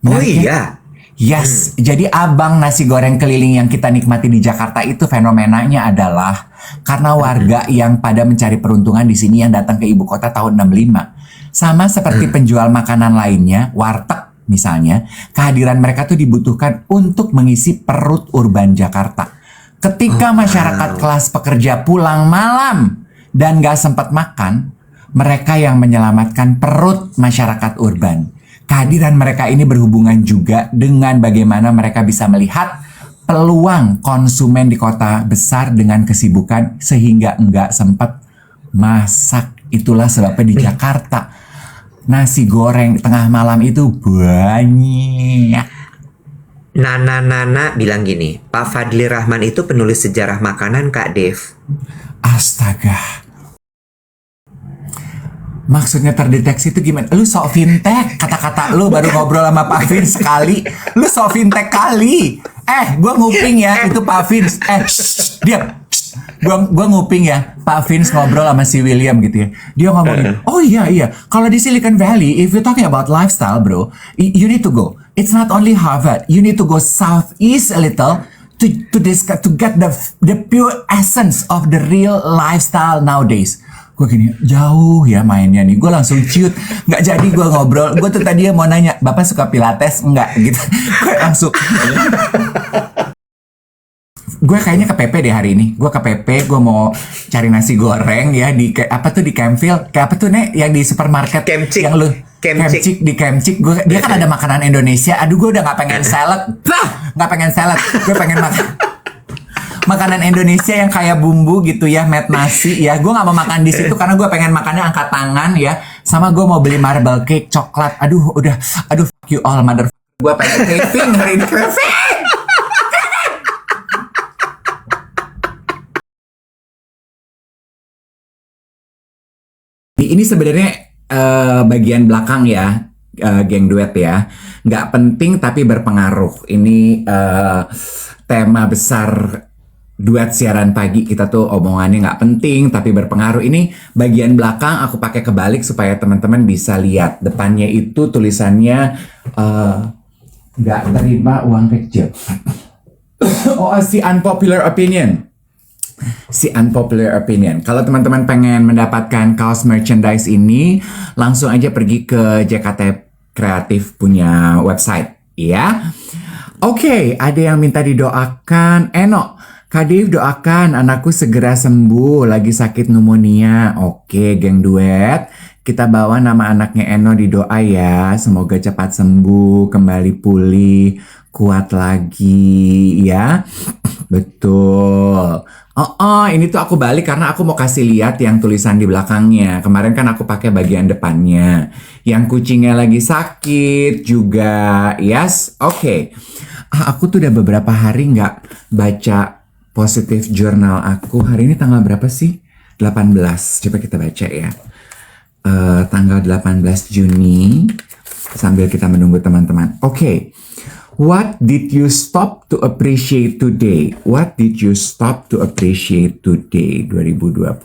Oh Menariknya, iya. yes, jadi abang nasi goreng keliling yang kita nikmati di Jakarta itu fenomenanya adalah karena warga yang pada mencari peruntungan di sini yang datang ke ibu kota tahun 65. Sama seperti penjual makanan lainnya, warteg misalnya, kehadiran mereka tuh dibutuhkan untuk mengisi perut urban Jakarta. Ketika masyarakat Wow. kelas pekerja pulang malam dan gak sempat makan, mereka yang menyelamatkan perut masyarakat urban. Kehadiran mereka ini berhubungan juga dengan bagaimana mereka bisa melihat peluang konsumen di kota besar dengan kesibukan sehingga enggak sempat masak. Itulah sebabnya di Jakarta nasi goreng tengah malam itu banyak. Nana bilang gini, Pak Fadli Rahman itu penulis sejarah makanan Kak Dev. Astaga. Maksudnya terdeteksi itu gimana? Lu sok fintech, kata-kata lu baru ngobrol sama Pak Vin sekali. Lu sok fintech kali. Gua nguping ya, itu Pak Vin. Diam. Gua nguping ya, Pak Vince ngobrol sama si William gitu ya. Dia ngomongin, oh iya, kalau di Silicon Valley, if you're talking about lifestyle bro, you need to go. It's not only Harvard, you need to go southeast a little to discuss, to get the pure essence of the real lifestyle nowadays. Gue gini, jauh ya mainnya nih. Gue langsung ciut, nggak jadi gue ngobrol. Gue tuh tadi mau nanya, Bapak suka pilates? Enggak gitu. Gue langsung gue kayaknya ke PP deh hari ini. Gue ke PP, gue mau cari nasi goreng ya di apa tuh di Campfield, kayak apa tuh Nek yang di supermarket Kemcik. yang lu Kemcik di Kemcik. Dia kan ada makanan Indonesia. Aduh, gue udah nggak pengen salad, nggak pengen salad. Gue pengen makan makanan Indonesia yang kayak bumbu gitu ya, met nasi ya. Gue nggak mau makan di situ karena gue pengen makannya angkat tangan ya. Sama gue mau beli marble cake coklat. Aduh, fuck you all mother. Gue pengen craving hari ini, craving. Ini sebenarnya bagian belakang ya, geng duet ya. Nggak penting tapi berpengaruh. Ini tema besar duet siaran pagi kita tuh omongannya nggak penting tapi berpengaruh. Ini bagian belakang aku pakai kebalik supaya teman-teman bisa lihat. Depannya itu tulisannya nggak terima uang kecil. Oh, si unpopular opinion. Kalau teman-teman pengen mendapatkan kaos merchandise ini, langsung aja pergi ke JKT Kreatif punya website, ya. Oke, ada yang minta didoakan. Eno, Kak Dev doakan anakku segera sembuh, lagi sakit pneumonia. Oke, geng duet, kita bawa nama anaknya Eno di doa ya. Semoga cepat sembuh, kembali pulih, kuat lagi, ya. Betul. Ini tuh aku balik karena aku mau kasih lihat yang tulisan di belakangnya. Kemarin kan aku pakai bagian depannya. Yang kucingnya lagi sakit juga. Yes, oke. Aku tuh udah beberapa hari nggak baca positive journal aku. Hari ini tanggal berapa sih? 18. Coba kita baca ya. Tanggal 18 Juni. Sambil kita menunggu teman-teman. Oke. What did you stop to appreciate today? What did you stop to appreciate today? 2026.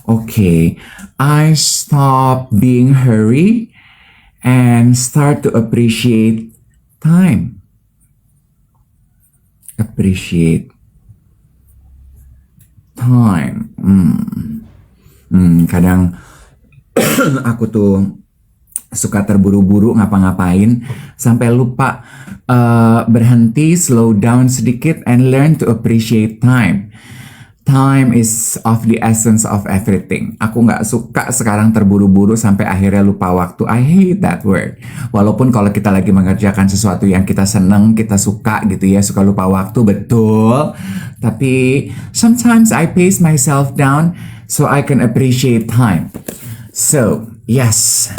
Okay, I stop being hurry and start to appreciate time. Appreciate time. Kadang aku tuh suka terburu-buru ngapa-ngapain sampai lupa berhenti, slow down sedikit and learn to appreciate time. Time is of the essence of everything. Aku nggak suka sekarang terburu-buru sampai akhirnya lupa waktu. I hate that word. Walaupun kalau kita lagi mengerjakan sesuatu yang kita seneng, kita suka gitu ya, suka lupa waktu, betul. Tapi sometimes I pace myself down so I can appreciate time. So, yes.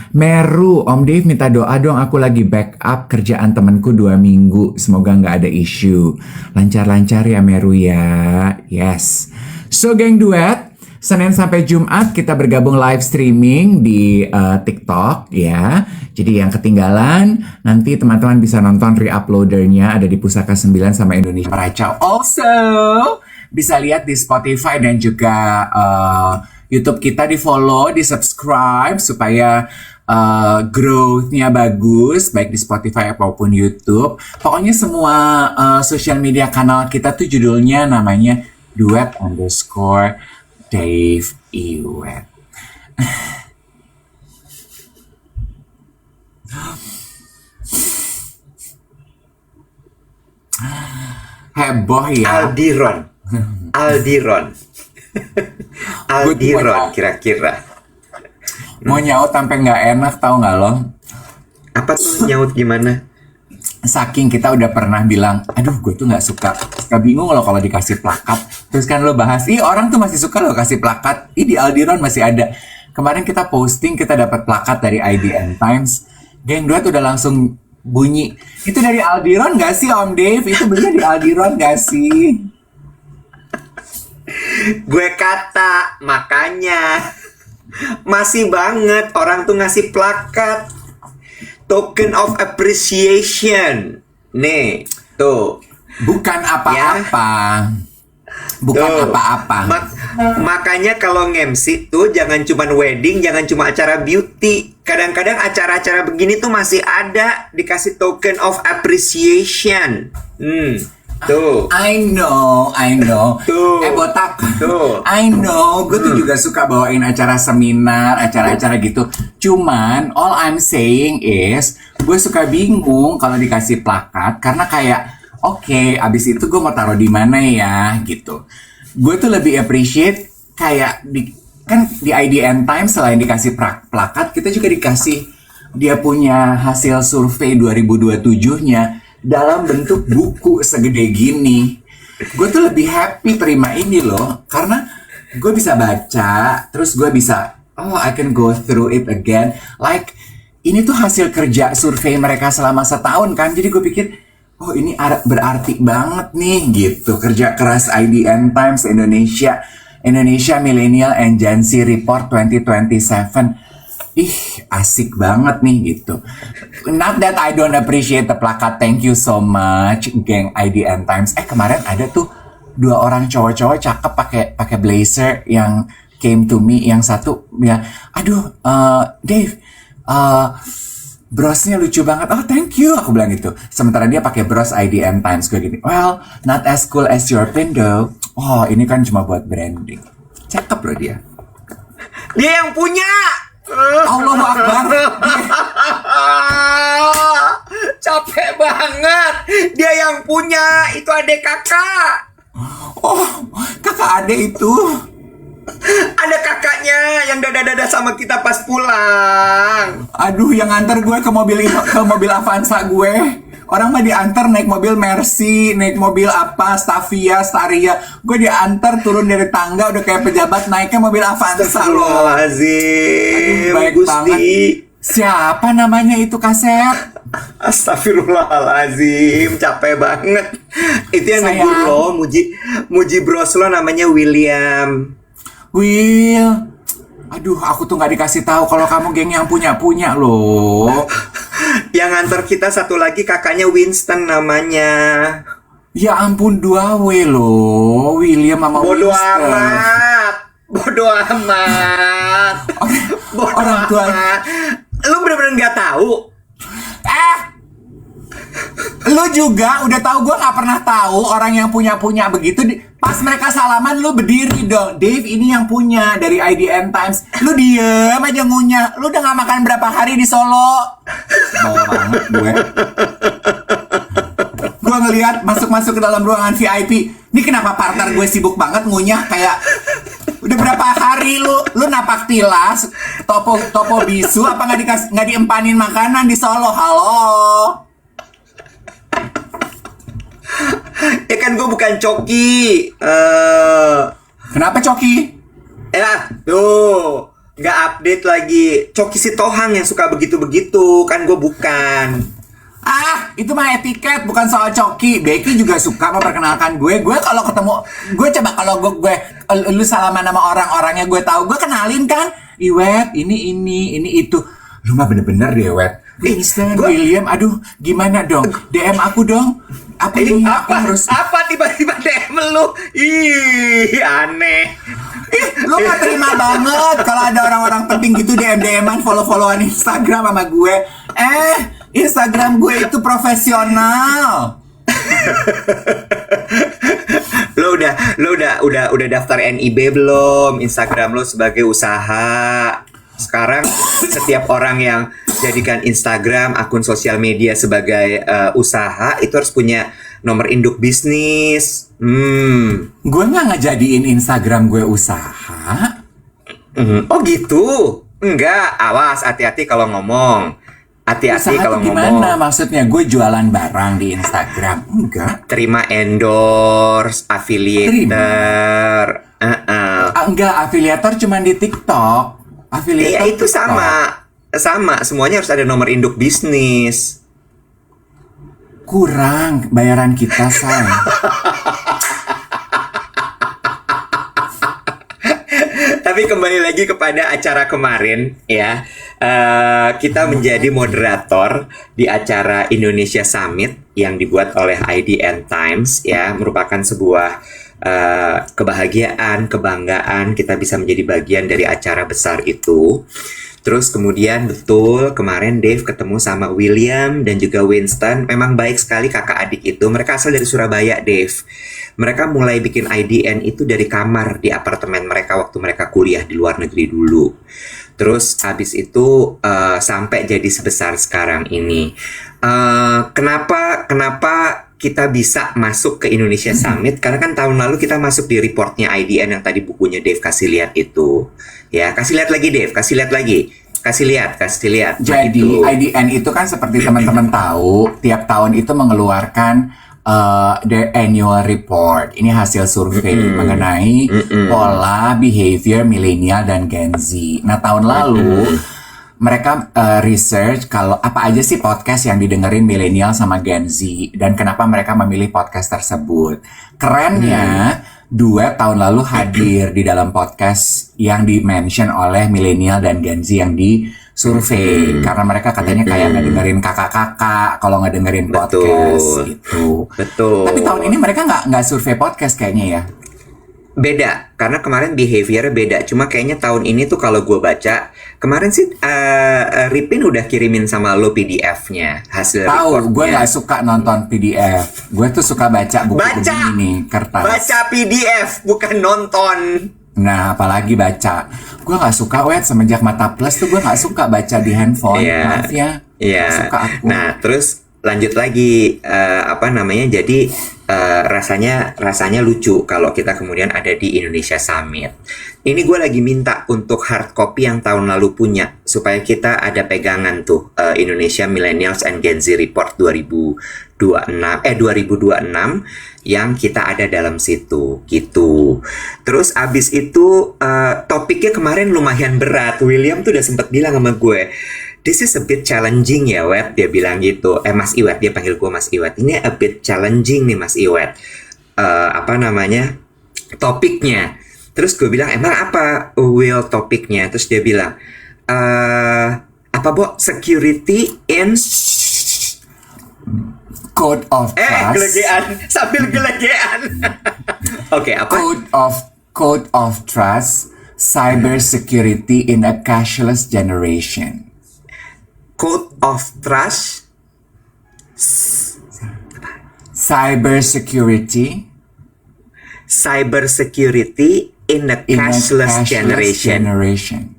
Meru, Om Dev minta doa dong, aku lagi backup kerjaan temenku 2 minggu. Semoga nggak ada isu. Lancar-lancar ya Meru ya. Yes. So geng duet, Senin sampai Jumat kita bergabung live streaming di TikTok ya. Jadi yang ketinggalan, nanti teman-teman bisa nonton re-uploadernya ada di Pusaka 9 sama Indonesia Meracau. Also, bisa lihat di Spotify dan juga YouTube kita, di follow, di subscribe supaya growth-nya bagus, baik di Spotify maupun YouTube. Pokoknya semua social media kanal kita tuh judulnya namanya Duet_Dave Iwet. Heboh ya. Aldiron. Aldiron kira-kira. Mau nyaut sampai nggak enak, tahu nggak lo? Apa tuh nyaut gimana? Saking kita udah pernah bilang, aduh gue tuh nggak suka bingung loh kalau dikasih plakat. Terus kan lo bahas, orang tuh masih suka lo kasih plakat. Di Aldiron masih ada. Kemarin kita posting, kita dapat plakat dari IDN Times. Geng Duet udah langsung bunyi. Itu dari Aldiron nggak sih Om Dave? Itu belinya di Aldiron nggak sih? Gue kata, makanya masih banget orang tuh ngasih plakat token of appreciation. Nih, tuh. Bukan apa-apa. Bukan Tuh. apa-apa. Makanya kalau nge-MC tuh jangan cuma wedding, jangan cuma acara beauty. Kadang-kadang acara-acara begini tuh masih ada dikasih token of appreciation. Tuh. I know. Tuh. Botak. Tuh. I know. Gue tuh juga suka bawain acara seminar, acara-acara gitu. Cuman, all I'm saying is, gue suka bingung kalau dikasih plakat karena kayak, oke, abis itu gue mau taruh di mana ya, gitu. Gue tuh lebih appreciate kayak kan di IDN Times selain dikasih plakat, kita juga dikasih dia punya hasil survei 2027-nya dalam bentuk buku segede gini. Gue tuh lebih happy terima ini loh, karena gue bisa baca, terus gue bisa, I can go through it again. Like, ini tuh hasil kerja survei mereka selama setahun kan, jadi gue pikir, ini berarti banget nih gitu. Kerja keras IDN Times Indonesia Millennial and Gen Z Report 2027. Asik banget nih gitu. Not that I don't appreciate the plakat. Thank you so much, geng IDN Times. Kemarin ada tuh 2 orang cowok-cowok cakep pakai blazer yang came to me. Yang satu ya, aduh, Dave, brosnya lucu banget. Oh, thank you, aku bilang gitu. Sementara dia pakai bros IDN Times. Gue gini, well, not as cool as your pin though. Oh, ini kan cuma buat branding. Cakep loh dia. Dia yang punya. Allahu Akbar. Capek banget. Dia yang punya. Itu adik kakak. Oh, kakak adek itu. Ada kakaknya yang dada-dada sama kita pas pulang. Aduh, yang antar gue ke mobil Avanza gue. Orang mah diantar naik mobil Mercy, naik mobil Stavia, Staria. Gue diantar turun dari tangga udah kayak pejabat naiknya mobil Avanza loh. Astagfirullahaladzim. Aduh, baik banget. Siapa namanya itu Kasep? Astagfirullahaladzim, capek banget. Itu yang Sayang. negur lo, muji bros lo namanya William. Will, aduh, aku tuh nggak dikasih tahu kalau kamu geng yang punya loh. Yang nganter kita satu lagi kakaknya Winston namanya. Ya ampun, 2W loh, William sama Bodoh Winston. amat. Bodoh amat. Orang tua. Lu bener-bener nggak tahu? Lu juga udah tahu, gue nggak pernah tahu orang yang punya begitu. Pas mereka salaman lu berdiri dong. Dave, ini yang punya dari IDN Times. Lu diem aja ngunyah. Lu udah nggak makan berapa hari di Solo? Bawa banget gue. Gue ngelihat masuk ke dalam ruangan VIP. Ini kenapa partner gue sibuk banget ngunyah kayak udah berapa hari lu napak tilas, topo bisu, apa nggak diempanin makanan di Solo? Halo. Ya kan gue bukan coki. Kenapa Coki? Tuh nggak update lagi. Coki si Tohang yang suka begitu-begitu. Kan gue bukan. Itu mah etiket, bukan soal Coki. Becky juga suka memperkenalkan gue. Gue kalau ketemu, gue coba kalau gue lu salaman sama orang-orangnya gue tahu, gue kenalin kan. Iwet, ini itu. Lu mah bener-bener deh, Wet. Winston, William, aduh, gimana dong? DM aku dong. Apa ini? Aku harus. Apa tiba-tiba DM lu? Ih, aneh. Lu gak terima banget kalau ada orang-orang penting gitu DM-an, follow-followan Instagram sama gue. Instagram gue itu profesional. Lo udah daftar NIB belum? Instagram lo sebagai usaha. Sekarang setiap orang yang jadikan Instagram akun sosial media sebagai usaha itu harus punya nomor induk bisnis. Gue nggak ngejadiin Instagram gue usaha. Oh gitu? Enggak, awas, hati-hati kalau ngomong. Hati-hati Usaha kalau tuh ngomong. gimana? Maksudnya gue jualan barang di Instagram? Enggak. Terima endorse, affiliator. Enggak, afiliator cuma di TikTok. Iya itu TikTok. sama. Semuanya harus ada nomor induk bisnis. Kurang bayaran kita, say. Tapi kembali lagi kepada acara kemarin ya, kita menjadi moderator di acara Indonesia Summit yang dibuat oleh IDN Times ya, merupakan sebuah kebahagiaan, kebanggaan kita bisa menjadi bagian dari acara besar itu. Terus kemudian betul kemarin Dave ketemu sama William dan juga Winston. Memang baik sekali kakak adik itu. Mereka asal dari Surabaya, Dave. Mereka mulai bikin IDN itu dari kamar di apartemen mereka waktu mereka kuliah di luar negeri dulu. Terus habis itu sampai jadi sebesar sekarang ini. Kenapa kita bisa masuk ke Indonesia Summit? Karena kan tahun lalu kita masuk di reportnya IDN yang tadi bukunya Dave kasih lihat itu. Ya, kasih lihat lagi Dave, kasih lihat lagi. Kasih lihat. Jadi itu. IDN itu kan seperti teman-teman tahu, tiap tahun itu mengeluarkan their annual report. Ini hasil survei mengenai pola behavior milenial dan Gen Z. Nah, tahun lalu mereka research kalau apa aja sih podcast yang didengerin milenial sama Gen Z dan kenapa mereka memilih podcast tersebut. Kerennya, Duet tahun lalu hadir di dalam podcast yang di-mention oleh milenial dan Gen Z yang disurvei karena mereka katanya kayak nggak dengerin kakak-kakak kalau nggak dengerin podcast gitu. Betul. Tapi tahun ini mereka nggak survei podcast kayaknya ya. Beda, karena kemarin behavior beda. Cuma kayaknya tahun ini tuh kalau gue baca, kemarin sih Ripin udah kirimin sama lo PDF-nya, hasil Tahu, gue reportnya. nggak suka nonton PDF. Gue tuh suka baca buku begini, kertas. Baca PDF, bukan nonton. Nah, apalagi baca. Gue nggak suka, semenjak Mata Plus tuh gue nggak suka baca di handphone. Iya. Maaf ya. Iya. Nggak suka aku. Nah, terus lanjut lagi jadi rasanya lucu kalau kita kemudian ada di Indonesia Summit. Ini gue lagi minta untuk hard copy yang tahun lalu punya supaya kita ada pegangan tuh Indonesia Millennials and Gen Z Report 2026 yang kita ada dalam situ gitu. Terus abis itu topiknya kemarin lumayan berat. William tuh udah sempat bilang sama gue, "This is a bit challenging ya, Wet," dia bilang gitu. Mas Iwet, dia panggil gue Mas Iwet. Ini a bit challenging nih Mas Iwet. Topiknya. Terus gue bilang, emang apa topiknya? Terus dia bilang, security in... Code of Trust. Gelegean. Sambil gelegean. Oke, apa? Code of Trust, Cyber Security in a Cashless Generation. Code of Trust. Cyber Security in a cashless generation.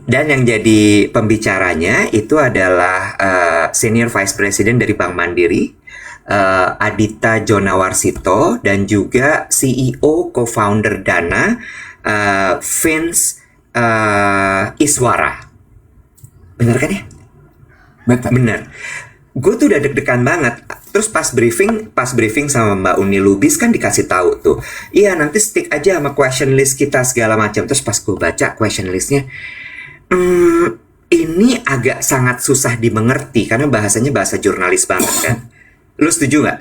Dan yang jadi pembicaranya itu adalah Senior Vice President dari Bank Mandiri, Adita Jonawarsito, dan juga CEO co-founder Dana, Vince Iswara. Benar kan ya? Betul. Bener. Gue tuh udah deg-degan banget. Terus pas briefing sama Mbak Uni Lubis kan dikasih tahu tuh, iya nanti stick aja sama question list kita segala macam. Terus pas gue baca question listnya, ini agak sangat susah dimengerti karena bahasanya bahasa jurnalis banget kan. Lu setuju nggak?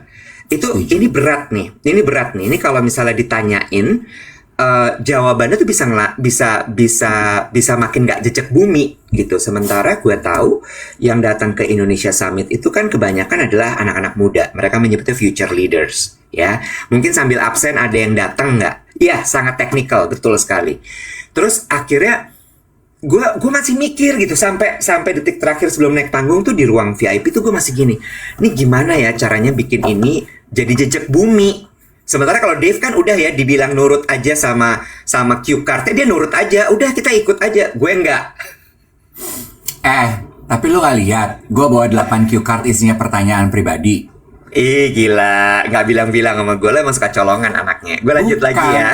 Ini berat nih. Ini kalau misalnya ditanyain, jawabannya tuh bisa makin nggak jejak bumi gitu. Sementara gue tahu yang datang ke Indonesia Summit itu kan kebanyakan adalah anak-anak muda. Mereka menyebutnya future leaders, ya. Mungkin sambil absen ada yang datang nggak? Iya, sangat teknikal, betul sekali. Terus akhirnya gue masih mikir gitu sampai detik terakhir sebelum naik panggung tuh di ruang VIP tuh gue masih gini, ini gimana ya caranya bikin ini jadi jejak bumi. Sementara kalau Dave kan udah ya dibilang nurut aja sama cue cardnya, dia nurut aja, udah kita ikut aja. Gue enggak. Tapi lu gak lihat, gue bawa 8 cue card isinya pertanyaan pribadi. Ih gila, nggak bilang-bilang sama gue, lo emang suka colongan anaknya. Gue lanjut lagi ya.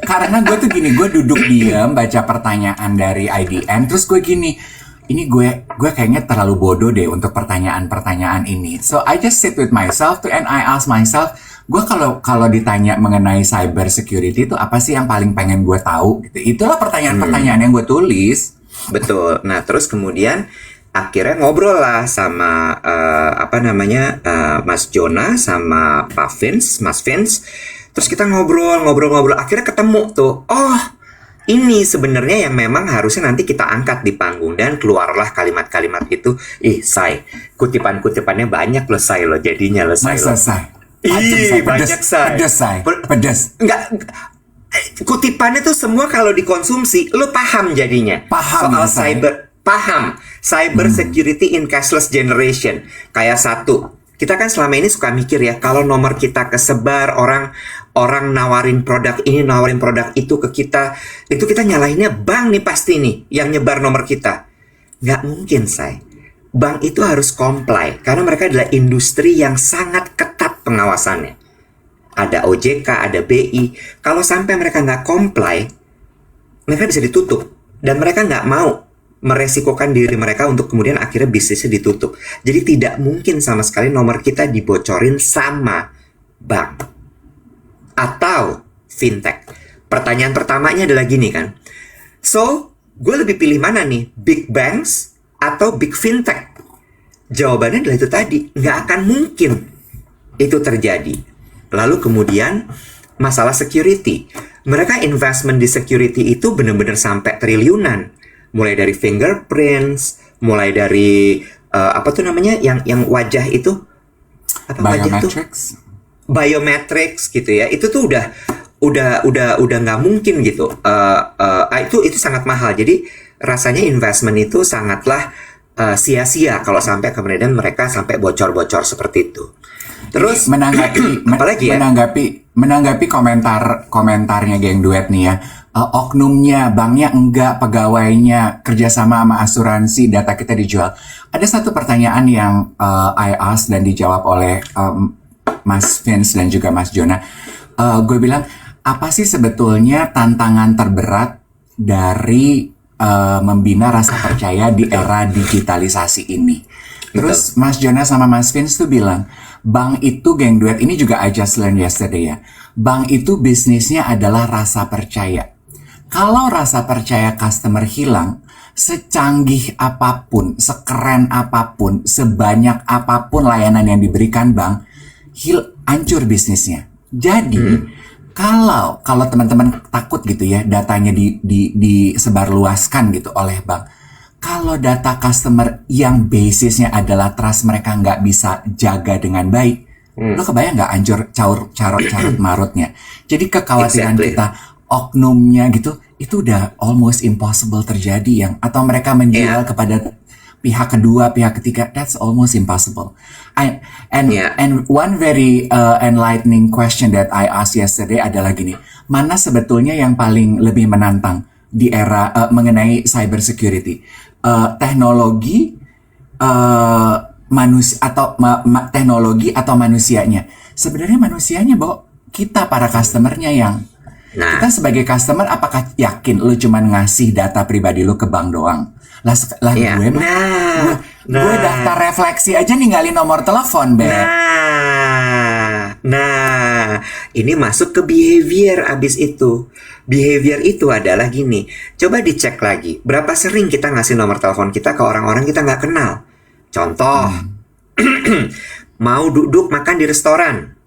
Karena gue tuh gini, gue duduk diam baca pertanyaan dari IDN, terus gue gini, ini gue kayaknya terlalu bodoh deh untuk pertanyaan-pertanyaan ini. So I just sit with myself and I ask myself, gue kalau ditanya mengenai cyber security itu apa sih yang paling pengen gue tahu? Gitu. Itulah pertanyaan-pertanyaan yang gue tulis. Betul. Nah terus kemudian akhirnya ngobrol lah sama Mas Jonah sama Mas Vince. Terus kita ngobrol. Akhirnya ketemu tuh. Oh, ini sebenarnya yang memang harusnya nanti kita angkat di panggung. Dan keluarlah kalimat-kalimat itu. Say, kutipan-kutipannya banyak loh, Say lo jadinya lo, Say lo. Banyak, Say. Pedes. Enggak. Kutipannya tuh semua kalau dikonsumsi, lo paham jadinya. Paham soal cyber. Paham. Cyber security in cashless generation. Kayak satu, kita kan selama ini suka mikir ya, kalau nomor kita kesebar, orang nawarin produk ini, nawarin produk itu ke kita, itu kita nyalahinnya bank nih pasti nih, yang nyebar nomor kita. Nggak mungkin, Say. Bank itu harus comply, karena mereka adalah industri yang sangat ketat pengawasannya. Ada OJK, ada BI. Kalau sampai mereka nggak comply, mereka bisa ditutup. Dan mereka nggak mau meresikokan diri mereka untuk kemudian akhirnya bisnisnya ditutup. Jadi tidak mungkin sama sekali nomor kita dibocorin sama bank atau fintech. Pertanyaan pertamanya adalah gini kan, so gue lebih pilih mana nih, big banks atau big fintech? Jawabannya adalah itu tadi, nggak akan mungkin itu terjadi. Lalu kemudian masalah security, mereka investment di security itu benar-benar sampai triliunan. Mulai dari fingerprints, mulai dari yang wajah itu apa wajah tuh? Biometrics gitu ya. Itu tuh udah nggak mungkin gitu. Itu sangat mahal. Jadi rasanya investment itu sangatlah sia-sia kalau sampai kemudian mereka sampai bocor-bocor seperti itu. Terus apalagi ya? Menanggapi komentarnya geng duet nih ya. Oknumnya, banknya enggak, pegawainya, kerjasama sama asuransi, data kita dijual. Ada satu pertanyaan yang I ask dan dijawab oleh Mas Vince dan juga Mas Jonah. Gue bilang, apa sih sebetulnya tantangan terberat dari membina rasa percaya di era digitalisasi ini? Terus Mas Jonah sama Mas Vince tuh bilang, bank itu geng duet ini juga I just learned yesterday ya. Bank itu bisnisnya adalah rasa percaya. Kalau rasa percaya customer hilang, secanggih apapun, sekeren apapun, sebanyak apapun layanan yang diberikan bank, hancur bisnisnya. Jadi, kalau teman-teman takut gitu ya, datanya disebarluaskan gitu oleh bank. Kalau data customer yang basisnya adalah trust mereka nggak bisa jaga dengan baik, lo kebayang nggak hancur carut marutnya? Jadi kekhawatiran kita oknumnya gitu, itu udah almost impossible terjadi yang atau mereka menjual kepada pihak kedua, pihak ketiga, that's almost impossible. And one very enlightening question that I asked yesterday adalah gini, mana sebetulnya yang paling lebih menantang di era mengenai cyber security? Teknologi teknologi atau manusianya? Sebenarnya manusianya, kita para customernya yang kita sebagai customer apakah yakin lu cuman ngasih data pribadi lu ke bank doang? Gue daftar refleksi aja ninggalin nomor telepon, Nah, ini masuk ke behavior abis itu. Behavior itu adalah gini, coba dicek lagi, berapa sering kita ngasih nomor telepon kita ke orang-orang kita nggak kenal. Contoh, mau duduk makan di restoran.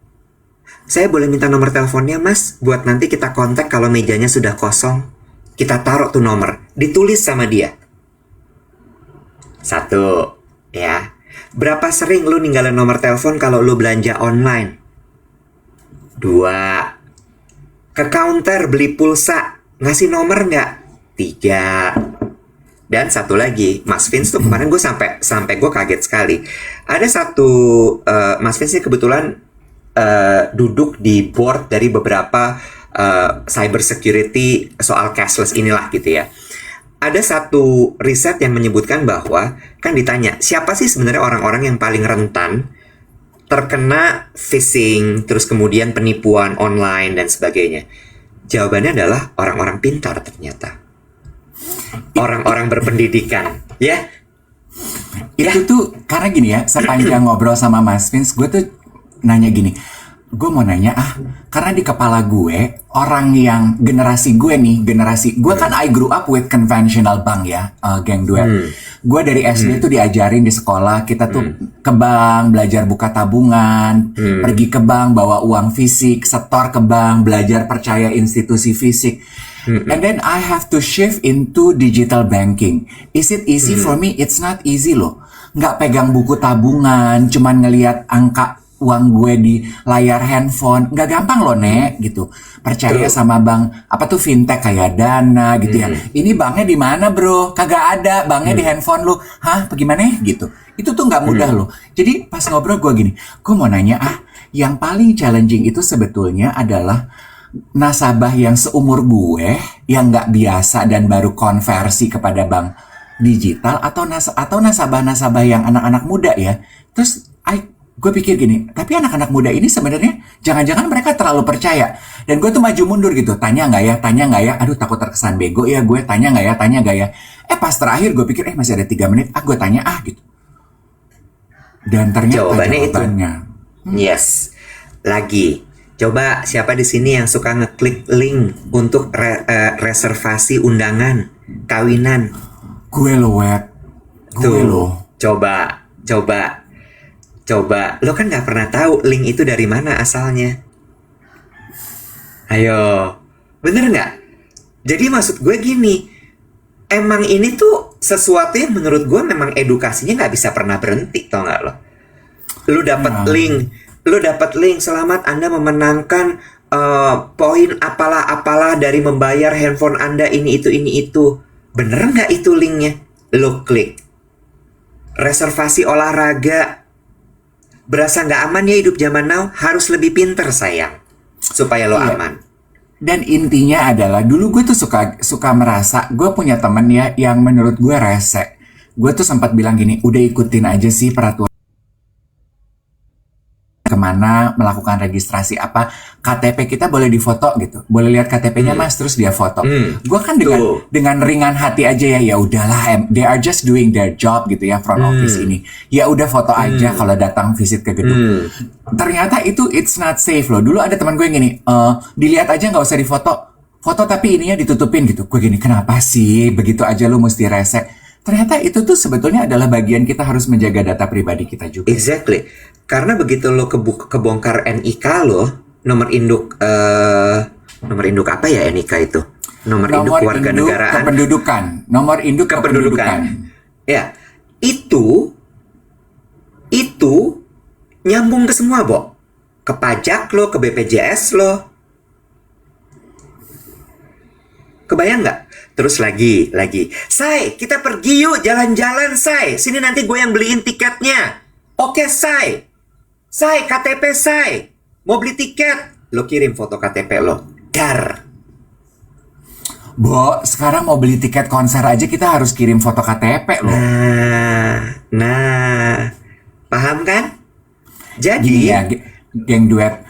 Saya boleh minta nomor teleponnya, Mas, buat nanti kita kontak kalau mejanya sudah kosong. Kita taruh tuh nomor, ditulis sama dia. Satu, ya. Berapa sering lu ninggalin nomor telepon kalau lu belanja online? 2. Ke counter beli pulsa, ngasih nomor nggak? 3. Dan satu lagi, Mas Vince tuh kemarin gue sampai gue kaget sekali. Ada satu Mas Vince ini kebetulan duduk di board dari beberapa cyber security soal cashless inilah gitu ya. Ada satu riset yang menyebutkan bahwa kan ditanya siapa sih sebenarnya orang-orang yang paling rentan terkena phishing, terus kemudian penipuan online dan sebagainya. Jawabannya adalah orang-orang pintar ternyata. Orang-orang berpendidikan, ya. Itu tuh karena gini ya, sepanjang ngobrol sama Mas Vince, gue tuh nanya gini, gue mau nanya karena di kepala gue, orang yang generasi gue kan I grew up with conventional bank ya, geng duet. Gue dari SD tuh diajarin di sekolah, kita tuh ke bank, belajar buka tabungan, pergi ke bank, bawa uang fisik, setor ke bank, belajar percaya institusi fisik. And then I have to shift into digital banking. Is it easy for me? It's not easy loh. Nggak pegang buku tabungan, cuman ngelihat angka uang gue di layar handphone. Nggak gampang loh, Nek, gitu. Percaya sama bank, apa tuh fintech kayak Dana gitu ya. Ini banknya di mana, bro? Kagak ada, banknya di handphone lu. Hah, bagaimana gitu. Itu tuh nggak mudah loh. Jadi pas ngobrol gue gini, gue mau nanya yang paling challenging itu sebetulnya adalah nasabah yang seumur gue yang nggak biasa dan baru konversi kepada bank digital atau nasabah-nasabah yang anak-anak muda ya. Terus gue pikir gini, tapi anak-anak muda ini sebenarnya jangan-jangan mereka terlalu percaya. Dan gue tuh maju mundur gitu, tanya nggak ya, aduh takut terkesan bego ya gue, tanya nggak ya. Pas terakhir gue pikir masih ada 3 menit, gue tanya gitu. Dan ternyata jawabannya itu. Yes. Lagi. Coba siapa di sini yang suka ngeklik link untuk reservasi undangan kawinan? Gue lo, Wet. Gue lo. Coba. Lo kan nggak pernah tahu link itu dari mana asalnya. Ayo, bener nggak? Jadi maksud gue gini, emang ini tuh sesuatu yang menurut gue memang edukasinya nggak bisa pernah berhenti, tau nggak lo? Lo dapat link, selamat Anda memenangkan poin apalah dari membayar handphone Anda ini itu. Bener nggak itu linknya? Lo klik. Reservasi olahraga. Berasa nggak aman ya hidup zaman now? Harus lebih pinter sayang, supaya lo aman. Dan intinya adalah dulu gue tuh suka merasa gue punya temen ya yang menurut gue rese. Gue tuh sempat bilang gini, udah ikutin aja sih peraturan kemana melakukan registrasi apa, KTP kita boleh difoto gitu, boleh lihat KTP-nya mas, terus dia foto. Gue kan dengan ringan hati aja ya udahlah, they are just doing their job gitu ya, front office ini, ya udah foto aja kalau datang visit ke gedung. Ternyata itu it's not safe loh. Dulu ada teman gue yang gini, dilihat aja nggak usah foto tapi ininya ditutupin gitu. Gue gini, kenapa sih begitu aja lu mesti rese? Ternyata itu tuh sebetulnya adalah bagian kita harus menjaga data pribadi kita juga. Exactly. Karena begitu lo kebongkar NIK lo, nomor induk apa ya NIK itu? Nomor induk kewarganegaraan. Kependudukan. Nomor induk kependudukan. Ya, itu nyambung ke semua, Bo. Ke pajak lo, ke BPJS lo. Kebayang nggak? Terus lagi. Say, kita pergi yuk jalan-jalan, Say. Sini nanti gue yang beliin tiketnya. Oke, Say. Say, KTP Say. Mau beli tiket. Lo kirim foto KTP lo. Dar. Bo, sekarang mau beli tiket konser aja kita harus kirim foto KTP lo. Nah. Paham kan? Jadi. Gini ya, geng duet.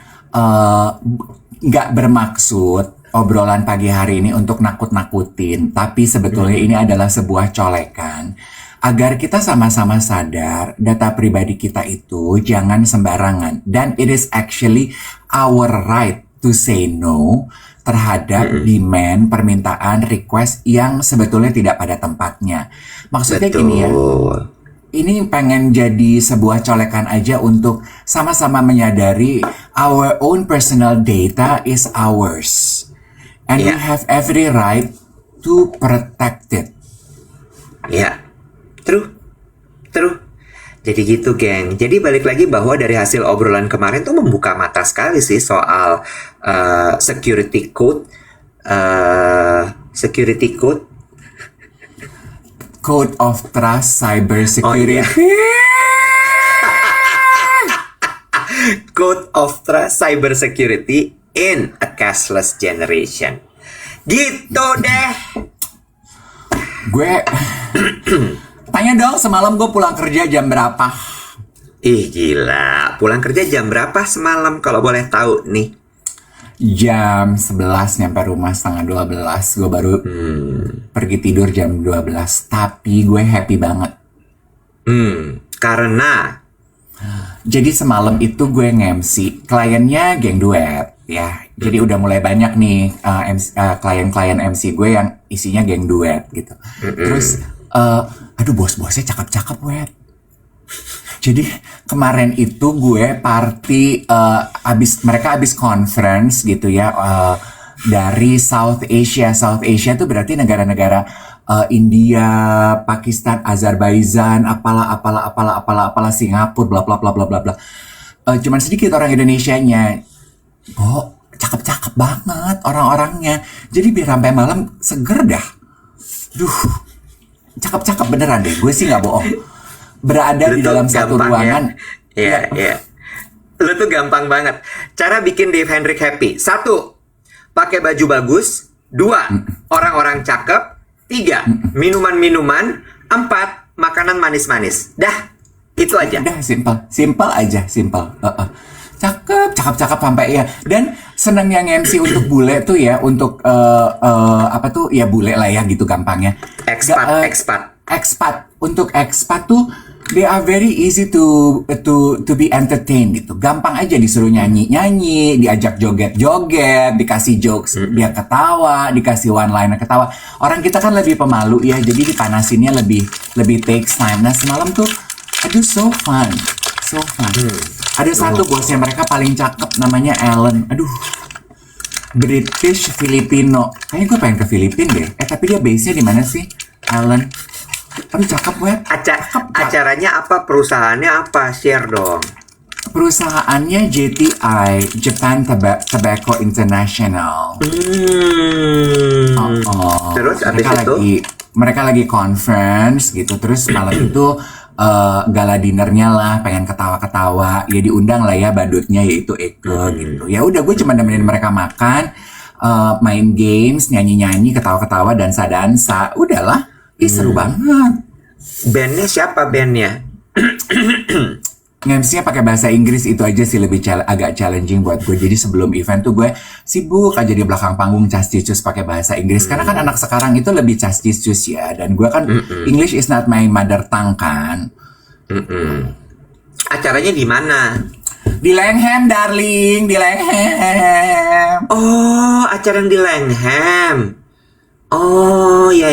Nggak bermaksud obrolan pagi hari ini untuk nakut-nakutin, tapi sebetulnya ini adalah sebuah colekan agar kita sama-sama sadar data pribadi kita itu jangan sembarangan, dan it is actually our right to say no terhadap demand, permintaan, request yang sebetulnya tidak pada tempatnya. Maksudnya gini ya, ini pengen jadi sebuah colekan aja untuk sama-sama menyadari our own personal data is ours. And we have every right to protect it. Ya, true. Jadi gitu, geng. Jadi balik lagi bahwa dari hasil obrolan kemarin tuh membuka mata sekali sih soal security code, security code. Code of Trust Cyber Oh iya, Security. Code of Trust Cyber Security in a Cashless Generation. Gitu deh. Gue tanya dong, semalam gue pulang kerja jam berapa? Ih gila, pulang kerja jam berapa semalam kalau boleh tahu nih? Jam 11, nyampe rumah setengah 12. Gue baru pergi tidur jam 12. Tapi gue happy banget. Karena Jadi semalam itu gue nge-MC, kliennya geng duet ya. Jadi udah mulai banyak nih klien-klien MC gue yang isinya geng duet gitu. Terus aduh bos-bosnya cakep-cakep wet. Jadi kemarin itu gue party mereka abis conference gitu ya, dari South Asia. South Asia tuh berarti negara-negara India, Pakistan, Azerbaijan, apalah Singapura, bla bla bla bla bla bla. Cuman sedikit orang Indonesianya. Oh, cakep-cakep banget orang-orangnya. Jadi biar sampai malam seger dah. Duh, cakep-cakep beneran deh. Gue sih nggak bohong. Berada lu di tuh dalam satu gampang ruangan. ya. Iya. Lu tuh gampang banget. Cara bikin Dave Hendrik happy. 1, pakai baju bagus. 2, orang-orang cakep. 3, minuman-minuman. 4, makanan manis-manis. Dah, itu aja. Udah simple aja. Cakep sampai ya. Dan senangnya MC untuk bule tuh ya, untuk apa tuh ya, bule lah ya gitu gampangnya. Expat. Untuk expat tuh they are very easy to be entertained gitu. Gampang aja disuruh nyanyi, diajak joget-joget, dikasih jokes dia ketawa, dikasih one liner ketawa. Orang kita kan lebih pemalu ya, jadi dipanasinnya lebih takes time. Nah semalam tuh aduh so fun. Ada satu bosnya mereka paling cakep, namanya Alan. Aduh, British Filipino. Kayaknya gue pengen ke Filipina deh. Tapi dia base-nya di mana sih, Alan? Aduh cakep wet. Acaranya apa? Perusahaannya apa? Share dong. Perusahaannya JTI, Japan Tobacco International. Terus abis itu? Mereka lagi conference gitu. Terus malam itu gala dinernya lah, pengen ketawa-ketawa. Ya diundang lah ya badutnya, yaitu Eke gitu. Ya udah gue cuma nemenin mereka makan, main games, nyanyi-nyanyi, ketawa-ketawa, dansa-dansa. Udahlah. Seru banget. Bandnya siapa bandnya? MC-nya pakai bahasa Inggris, itu aja sih lebih agak challenging buat gue. Jadi sebelum event tuh gue sibuk aja di belakang panggung cas-cicus pakai bahasa Inggris. Karena kan anak sekarang itu lebih cas-cicus ya. Dan gue kan English is not my mother tongue kan. Acaranya di mana? Di Langham, darling, di Langham. Oh, acara di Langham. Oh, ya.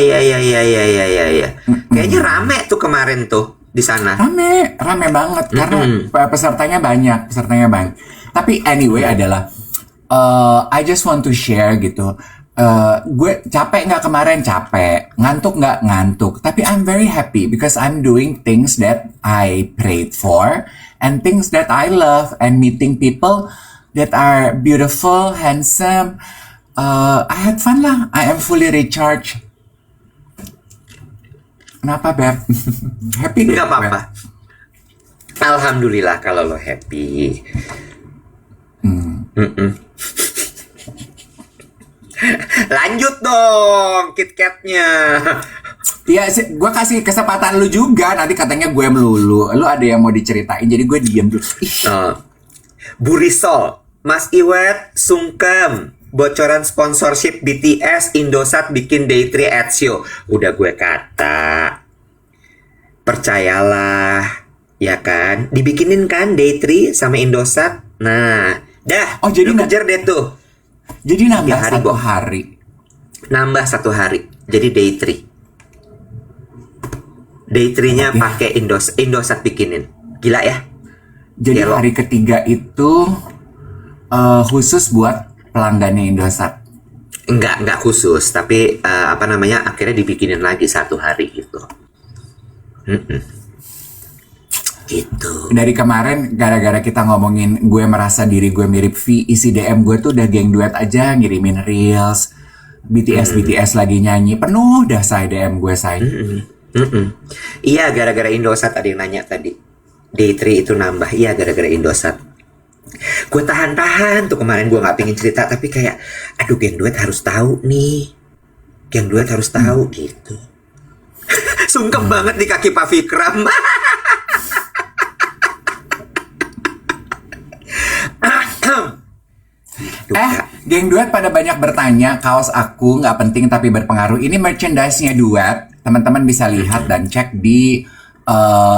Kayaknya rame tuh kemarin tuh di sana. Rame banget karena pesertanya banyak. Tapi anyway adalah I just want to share gitu. Gue capek nggak kemarin? Capek. Ngantuk nggak? Ngantuk. Tapi I'm very happy because I'm doing things that I prayed for and things that I love, and meeting people that are beautiful, handsome. I had fun lah. I am fully recharged. Kenapa, Beb? Happy deh. Nggak apa-apa. Alhamdulillah kalau lo happy. Lanjut dong KitKatnya. Ya, gue kasih kesempatan lu juga. Nanti katanya gue melulu. Lu ada yang mau diceritain, jadi gue diem dulu. Bu Risol, Mas Iwet sungkem. Bocoran sponsorship BTS, Indosat bikin Day 3 ad show. Udah gue kata, percayalah, ya kan? Dibikinin kan Day 3 sama Indosat. Nah, dah. Oh, jadi lu kejar deh tuh. Jadi nambah 3 hari, satu hari. Nambah 1 hari. Jadi Day 3. Day 3-nya pakai Indosat bikinin. Gila ya? Jadi hari ketiga itu khusus buat pelanggannya Indosat. Enggak khusus, tapi akhirnya dibikinin lagi 1 hari gitu. Gitu. Dari kemarin gara-gara kita ngomongin gue merasa diri gue mirip V, isi DM gue tuh udah geng duet aja ngirimin reels, BTS lagi nyanyi, penuh dah say DM gue say. Iya, gara-gara Indosat ada yang nanya tadi. Day3 itu nambah, iya gara-gara Indosat. Gue tahan-tahan tuh kemarin, gue nggak pengen cerita, tapi kayak, aduh geng duet harus tahu nih, geng duet harus tahu gitu. Sungkem banget di kaki Pak Fikram. Geng duet pada banyak bertanya, kaos aku nggak penting tapi berpengaruh. Ini merchandise-nya duet, teman-teman bisa lihat dan cek di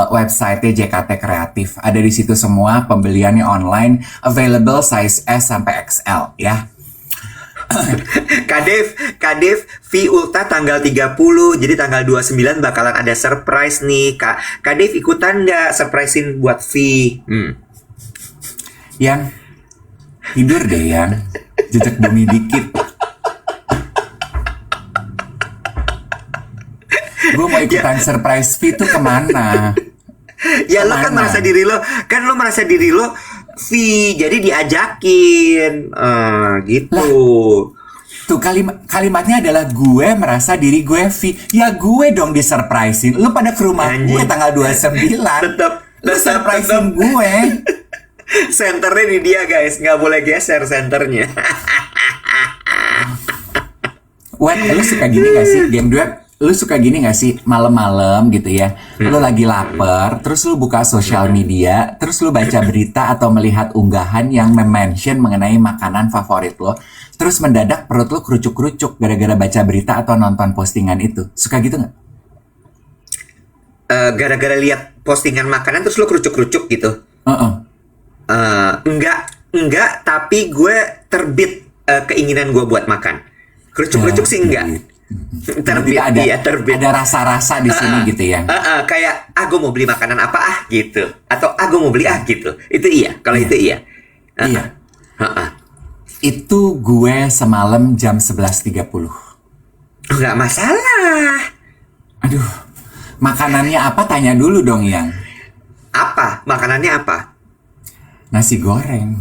website JKT Kreatif. Ada di situ semua, pembeliannya online, available size S sampai XL ya. Kadev, V Ulta tanggal 30, jadi tanggal 29 bakalan ada surprise nih. Kadev ikutan nggak surprisein buat V? Yang tidur deh yang jejak bumi dikit. Gue mau ikutan surprise V tuh kemana? Ya lo kan merasa diri lo, V, jadi diajakin, gitu. Tuh kalimatnya adalah gue merasa diri gue V. Ya gue dong disurprisein. Lu pada ke rumah gue tanggal 29. Lu surprisein gue. Senternya di dia guys, nggak boleh geser senternya. Wan, lu suka gini gak sih game duet? Lu suka gini gak sih malam-malam gitu ya? Lu lagi lapar, terus lu buka sosial media, terus lu baca berita atau melihat unggahan yang mention mengenai makanan favorit lo, terus mendadak perut lu kerucuk-kerucuk gara-gara baca berita atau nonton postingan itu. Suka gitu nggak? Gara-gara lihat postingan makanan terus lu kerucuk-kerucuk gitu? Enggak, tapi gue terbit keinginan gue buat makan. Kerucuk-kerucuk sih enggak. Terbit. Ada rasa-rasa di sini gitu ya. Kayak gue mau beli makanan apa gitu. Atau gue mau beli gitu. Itu iya, kalau itu iya. Iya. Itu gue semalam jam 11.30. Enggak masalah. Aduh, makanannya apa? Tanya dulu dong yang. Apa? Makanannya apa? Nasi goreng.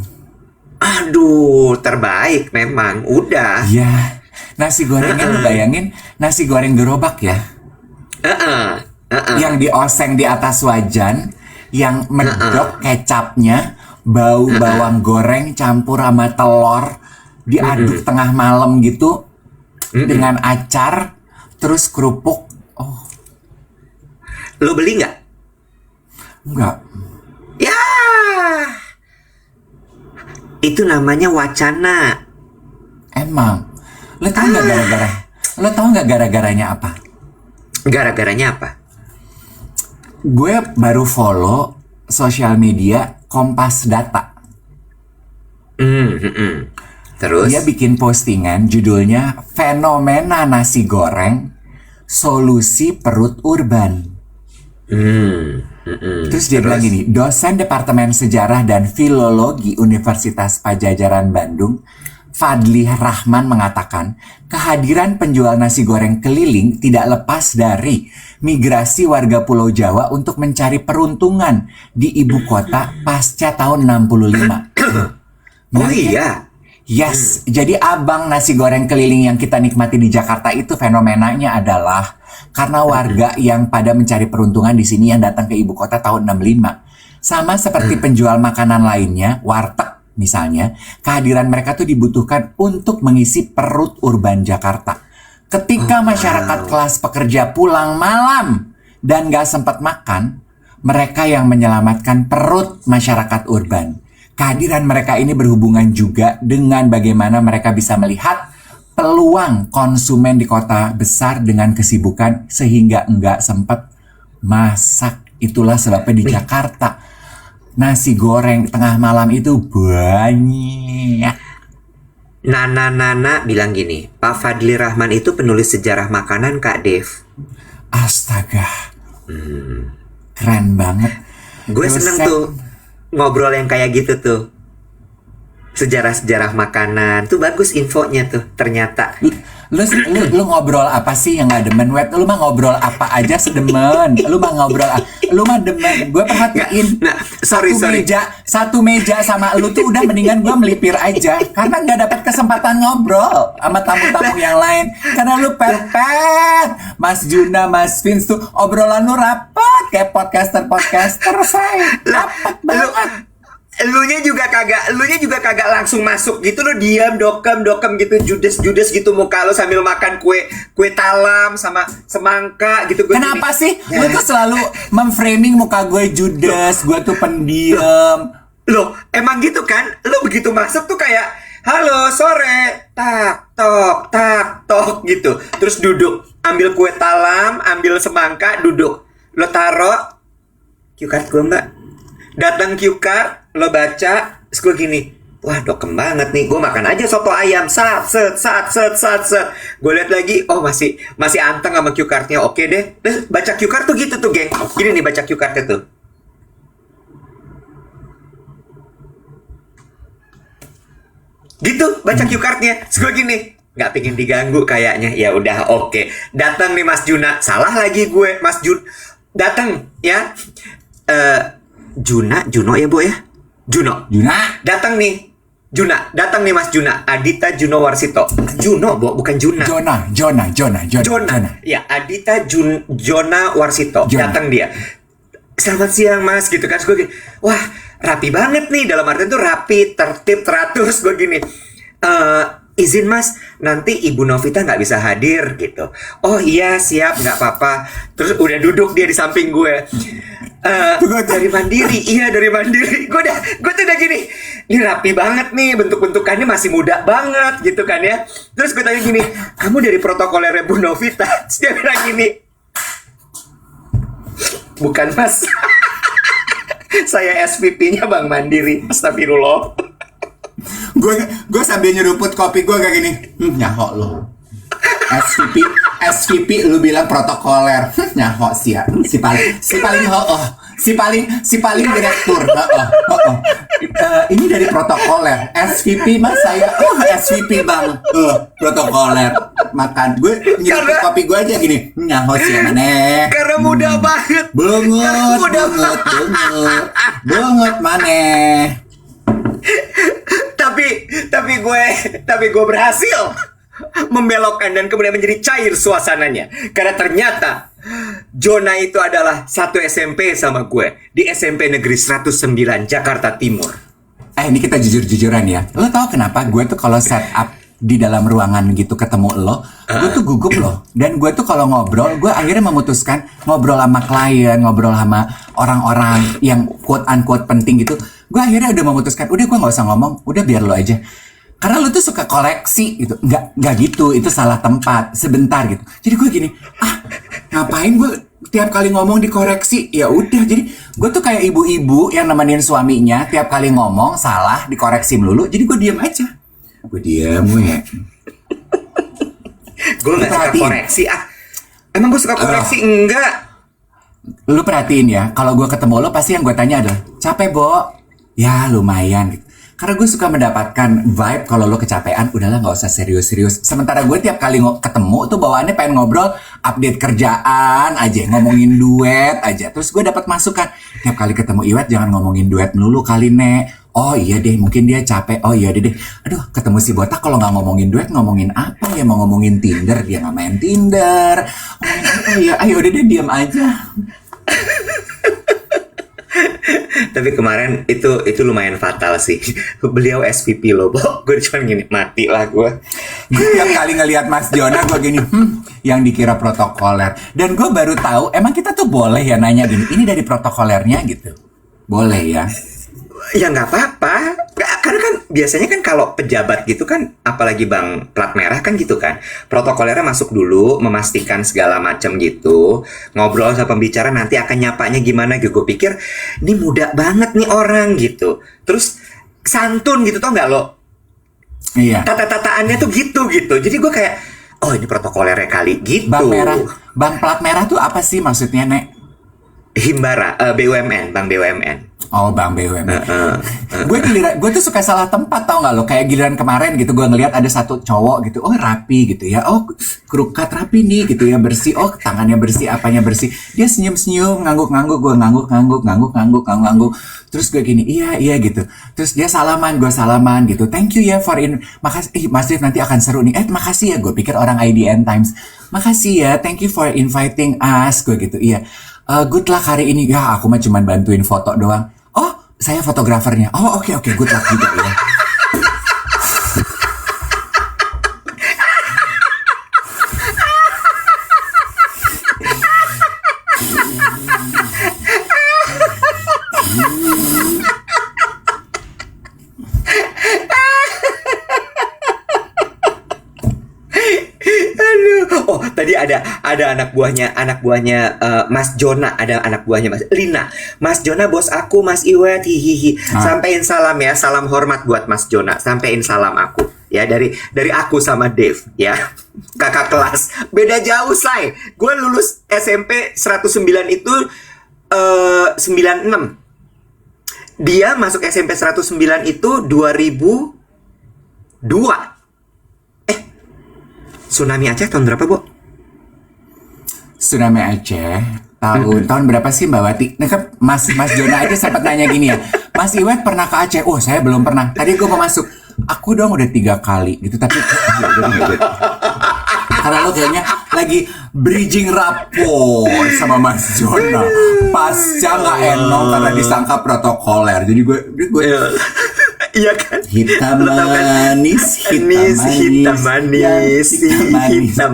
Aduh, terbaik memang. Udah. Iya. Nasi gorengnya lu bayangin nasi goreng gerobak ya. Yang dioseng di atas wajan, yang medok kecapnya, bau bawang goreng campur sama telur, diaduk tengah malam gitu, dengan acar, terus kerupuk. Oh. Lu beli nggak? Enggak. Ya. Itu namanya wacana. Emang. Lo tau nggak gara-garanya apa? Gara-garanya apa? Gue baru follow sosial media Kompas Data. Terus? Dia bikin postingan judulnya Fenomena Nasi Goreng, Solusi Perut Urban. Terus dia bilang gini, dosen Departemen Sejarah dan Filologi Universitas Padjadjaran Bandung, Fadli Rahman mengatakan, kehadiran penjual nasi goreng keliling tidak lepas dari migrasi warga Pulau Jawa untuk mencari peruntungan di ibu kota pasca tahun 65. Oh iya? Yes, jadi abang nasi goreng keliling yang kita nikmati di Jakarta itu fenomenanya adalah karena warga yang pada mencari peruntungan di sini yang datang ke ibu kota tahun 65. Sama seperti penjual makanan lainnya, warteg misalnya, kehadiran mereka tuh dibutuhkan untuk mengisi perut urban Jakarta. Ketika masyarakat kelas pekerja pulang malam dan gak sempat makan, mereka yang menyelamatkan perut masyarakat urban. Kehadiran mereka ini berhubungan juga dengan bagaimana mereka bisa melihat peluang konsumen di kota besar dengan kesibukan sehingga enggak sempat masak. Itulah sebabnya di Jakarta nasi goreng tengah malam itu banyak. Nana bilang gini, Pak Fadli Rahman itu penulis sejarah makanan Kak Dev. Astaga, keren banget. Gue seneng tuh ngobrol yang kayak gitu tuh. Sejarah-sejarah makanan tuh bagus infonya tuh ternyata. Lu ngobrol apa sih yang nggak demen, Wet? Lu mah ngobrol apa aja sedemen. Lu mah ngobrol, lu mah demen. Gue perhatiin. Nah, sorry. Satu meja sama lu tuh udah mendingan gue melipir aja, karena nggak dapat kesempatan ngobrol sama tamu-tamu yang lain. Karena lu pepet, Mas Juna, Mas Vince tuh obrolan lu rapat kayak podcaster saya. Rapat banget. Elunya juga kagak langsung masuk gitu lo, diam dokem gitu, judes gitu muka lo sambil makan kue talam sama semangka gitu. Kenapa sih lu tuh selalu memframing muka gue judes, gue tuh pendiam? Loh, emang gitu kan? Lo begitu masuk tuh kayak halo sore, tak tok gitu, terus duduk, ambil kue talam, ambil semangka, duduk, lo taro cue card gue mbak, datang cue card, lo baca, terus gue gini, wah dokem banget nih, gue makan aja soto ayam, sat. Gue lihat lagi, oh masih anteng sama cue cardnya, oke deh. Terus baca cue card tuh gitu tuh geng, gini nih baca cue cardnya tuh. Gitu baca cue cardnya, terus gue gini, nggak pengen diganggu kayaknya, ya udah oke. Datang nih Mas Juna, salah lagi gue, Mas Jun, datang ya, Juno ya bu ya. Juno datang nih Mas Juna, Adita Juno Warsito. Juno bu, bukan Juna. Jona. Ya, Adita Jona Warsito. Datang dia, selamat siang mas gitu kan. Gue gini, wah rapi banget nih, dalam artian tuh rapi, tertib, teratur. Gue gini, izin mas, nanti Ibu Novita nggak bisa hadir gitu. Oh iya siap, nggak apa-apa. Terus udah duduk dia di samping gue. Dari Mandiri. Gue tuh udah gini, ini rapi banget nih, bentuk-bentukannya masih muda banget gitu kan ya. Terus gue tanya gini, kamu dari protokolernya Bu Novita? Terus dia bilang gini, bukan mas, saya SVP-nya Bank Mandiri. Astagfirullah. Gue sambil nyeruput kopi gue kayak gini, nyahok lo. SVP lu bilang protokoler, nyahok sih ya. Si paling direktur. Ini dari protokoler. SVP mas saya, SVP bang, protokoler. Makan gue nyeruput kopi gue aja gini, nyahok sih ya maneh. Karena mudah banget. Banget maneh. Tapi gue berhasil membelokkan dan kemudian menjadi cair suasananya, karena ternyata Jona itu adalah satu SMP sama gue di SMP Negeri 109 Jakarta Timur. Ini kita jujur-jujuran ya. Lo tau kenapa gue tuh kalau set up di dalam ruangan gitu ketemu lo, gue tuh gugup loh. Dan gue tuh kalau ngobrol, gue akhirnya memutuskan ngobrol sama klien, ngobrol sama orang-orang yang quote unquote penting gitu. Gue akhirnya udah memutuskan, udah gue nggak usah ngomong, udah biar lo aja. Karena lu tuh suka koleksi gitu. Nggak gitu, itu salah tempat, sebentar gitu. Jadi gue gini, ngapain gue tiap kali ngomong dikoreksi? Ya udah, jadi gue tuh kayak ibu-ibu yang nemenin suaminya, tiap kali ngomong salah dikoreksi melulu, jadi gue diam aja. Gue diam, gue. Gue nggak suka koreksi, Emang gue suka koreksi? Enggak. Lu perhatiin ya, kalau gue ketemu lo pasti yang gue tanya adalah, capek Bo? Ya lumayan gitu. Karena gue suka mendapatkan vibe kalau lo kecapean, udahlah nggak usah serius-serius. Sementara gue tiap kali ketemu tuh bawaannya pengen ngobrol, update kerjaan aja, ngomongin duet aja. Terus gue dapat masukan, tiap kali ketemu Iwet jangan ngomongin duet melulu kali Nek. Oh iya deh, mungkin dia capek. Oh iya deh. Aduh, ketemu si Botak kalau nggak ngomongin duet, ngomongin apa ya? Mau ngomongin Tinder, dia nggak main Tinder. Ngomongin apa ya? Ayo udah deh, diam aja. Tapi kemarin itu lumayan fatal sih. Beliau SVP loh, Bo. Gue cuma gini, mati lah gue. Tiap kali ngelihat Mas Jona gue gini, yang dikira protokoler. Dan gue baru tahu, emang kita tuh boleh ya nanya gini, ini dari protokolernya gitu. Boleh ya? Ya nggak apa-apa. Karena kan biasanya kan kalau pejabat gitu kan, apalagi bang plat merah kan gitu kan, protokolernya masuk dulu, memastikan segala macam gitu, ngobrol sama pembicara, nanti akan nyapanya gimana gitu. Gue pikir ini muda banget nih orang gitu, terus santun gitu, tau nggak lo? Iya. Tata-tataannya tuh gitu. Jadi gue kayak, oh ini protokolernya kali gitu. Bang plat merah tuh apa sih maksudnya Nek? Himbara, BUMN, Bank BUMN. Oh, Bang BUMN. Gue tuh suka salah tempat, tau nggak lo? Kayak giliran kemarin gitu, gue ngelihat ada satu cowok gitu, oh rapi gitu ya, oh kerukat rapi nih gitu ya, bersih, oh tangannya bersih, apanya bersih. Dia senyum-senyum, ngangguk-ngangguk, gue ngangguk. Terus gue gini, iya gitu. Terus dia salaman, gue salaman gitu. Thank you ya makasih, Mas Dev nanti akan seru nih. Makasih ya, gue pikir orang IDN Times. Makasih ya, thank you for inviting us, gue gitu. Iya. Good luck hari ini. Ya, aku mah cuman bantuin foto doang. Oh, saya fotografernya. Oh, oke, good luck juga ya. Oh, tadi ada anak buahnya Mas Jona, ada anak buahnya Mas Lina. Mas Jona bos aku, Mas Iwet, hihihi. Sampein salam ya, salam hormat buat Mas Jona. Sampein salam aku ya dari aku sama Dave ya. Kakak kelas. Beda jauh, say. Gue lulus SMP 109 itu 96. Dia masuk SMP 109 itu 2002. Tsunami Aceh tahun berapa, Bu? Tsunami Aceh tahun berapa sih Mbak Wati? Nah kan Mas Jona aja sempat nanya gini ya, Mas Iwet pernah ke Aceh? Oh saya belum pernah. Tadi gue mau masuk, aku dong udah 3 kali gitu, tapi karena lo kayaknya lagi bridging rapport sama Mas Jona, pasca nggak enak karena disangka protokoler. Jadi gue iya kan? Hitam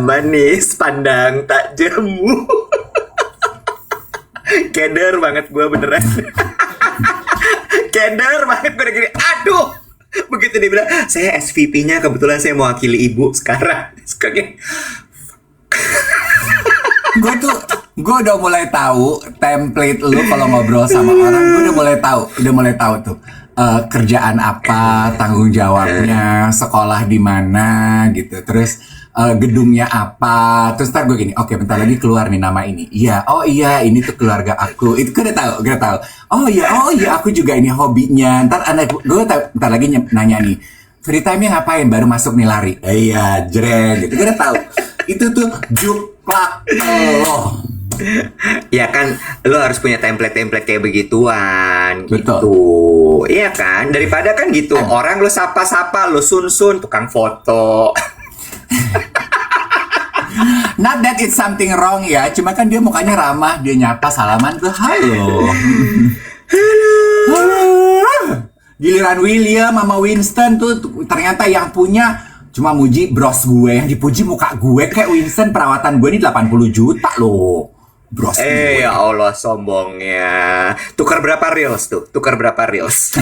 manis, pandang tak jemu. Keder banget gue beneran. Keder banget gue udah gini. Aduh, begitu dia bilang saya SVP-nya, kebetulan saya mewakili ibu sekarang. Gue udah mulai tahu template lu kalau ngobrol sama orang. Gue udah mulai tahu tuh. Kerjaan apa, tanggung jawabnya, sekolah di mana gitu, terus gedungnya apa, terus ntar gue gini, oke bentar lagi keluar nih nama ini, iya, oh iya ini tuh keluarga aku, itu gue udah tahu, oh iya aku juga ini hobinya, ntar anak gue bentar lagi nanya nih, free time-nya ngapain, baru masuk nih lari, iya jreng gitu, gue udah tahu, itu tuh juplak lo. Ya kan, lo harus punya template kayak begituan. Betul. Gitu. Iya kan, daripada kan gitu orang lo sapa-sapa, lo sun-sun tukang foto. Not that it's something wrong ya, cuma kan dia mukanya ramah, dia nyapa salaman tuh halo. Giliran William sama Winston tuh ternyata yang punya cuma muji bros gue, yang dipuji muka gue. Kayak Winston perawatan gue ini 80 juta loh. Bros gue. Ya Allah sombongnya. Tukar berapa reels tuh? Tukar berapa reels?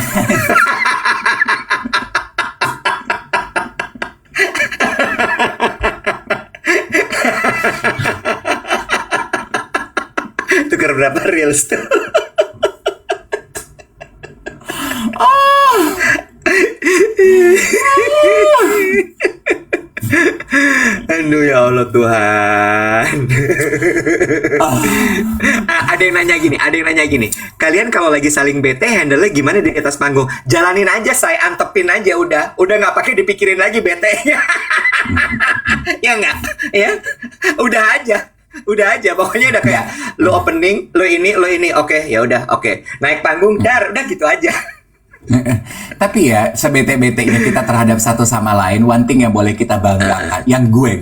Tukar berapa reels tuh? Aduh ya Allah Tuhan. Ada yang nanya gini. Kalian kalau lagi saling bete handle-nya gimana di atas panggung? Jalanin aja, saya antepin aja udah nggak pakai dipikirin lagi betenya. Ya nggak? Ya udah aja pokoknya udah kayak lo opening, lo ini oke, ya udah oke. Naik panggung udah gitu aja. Tapi ya sebete-betenya kita terhadap satu sama lain, one thing yang boleh kita banggakan, yang gue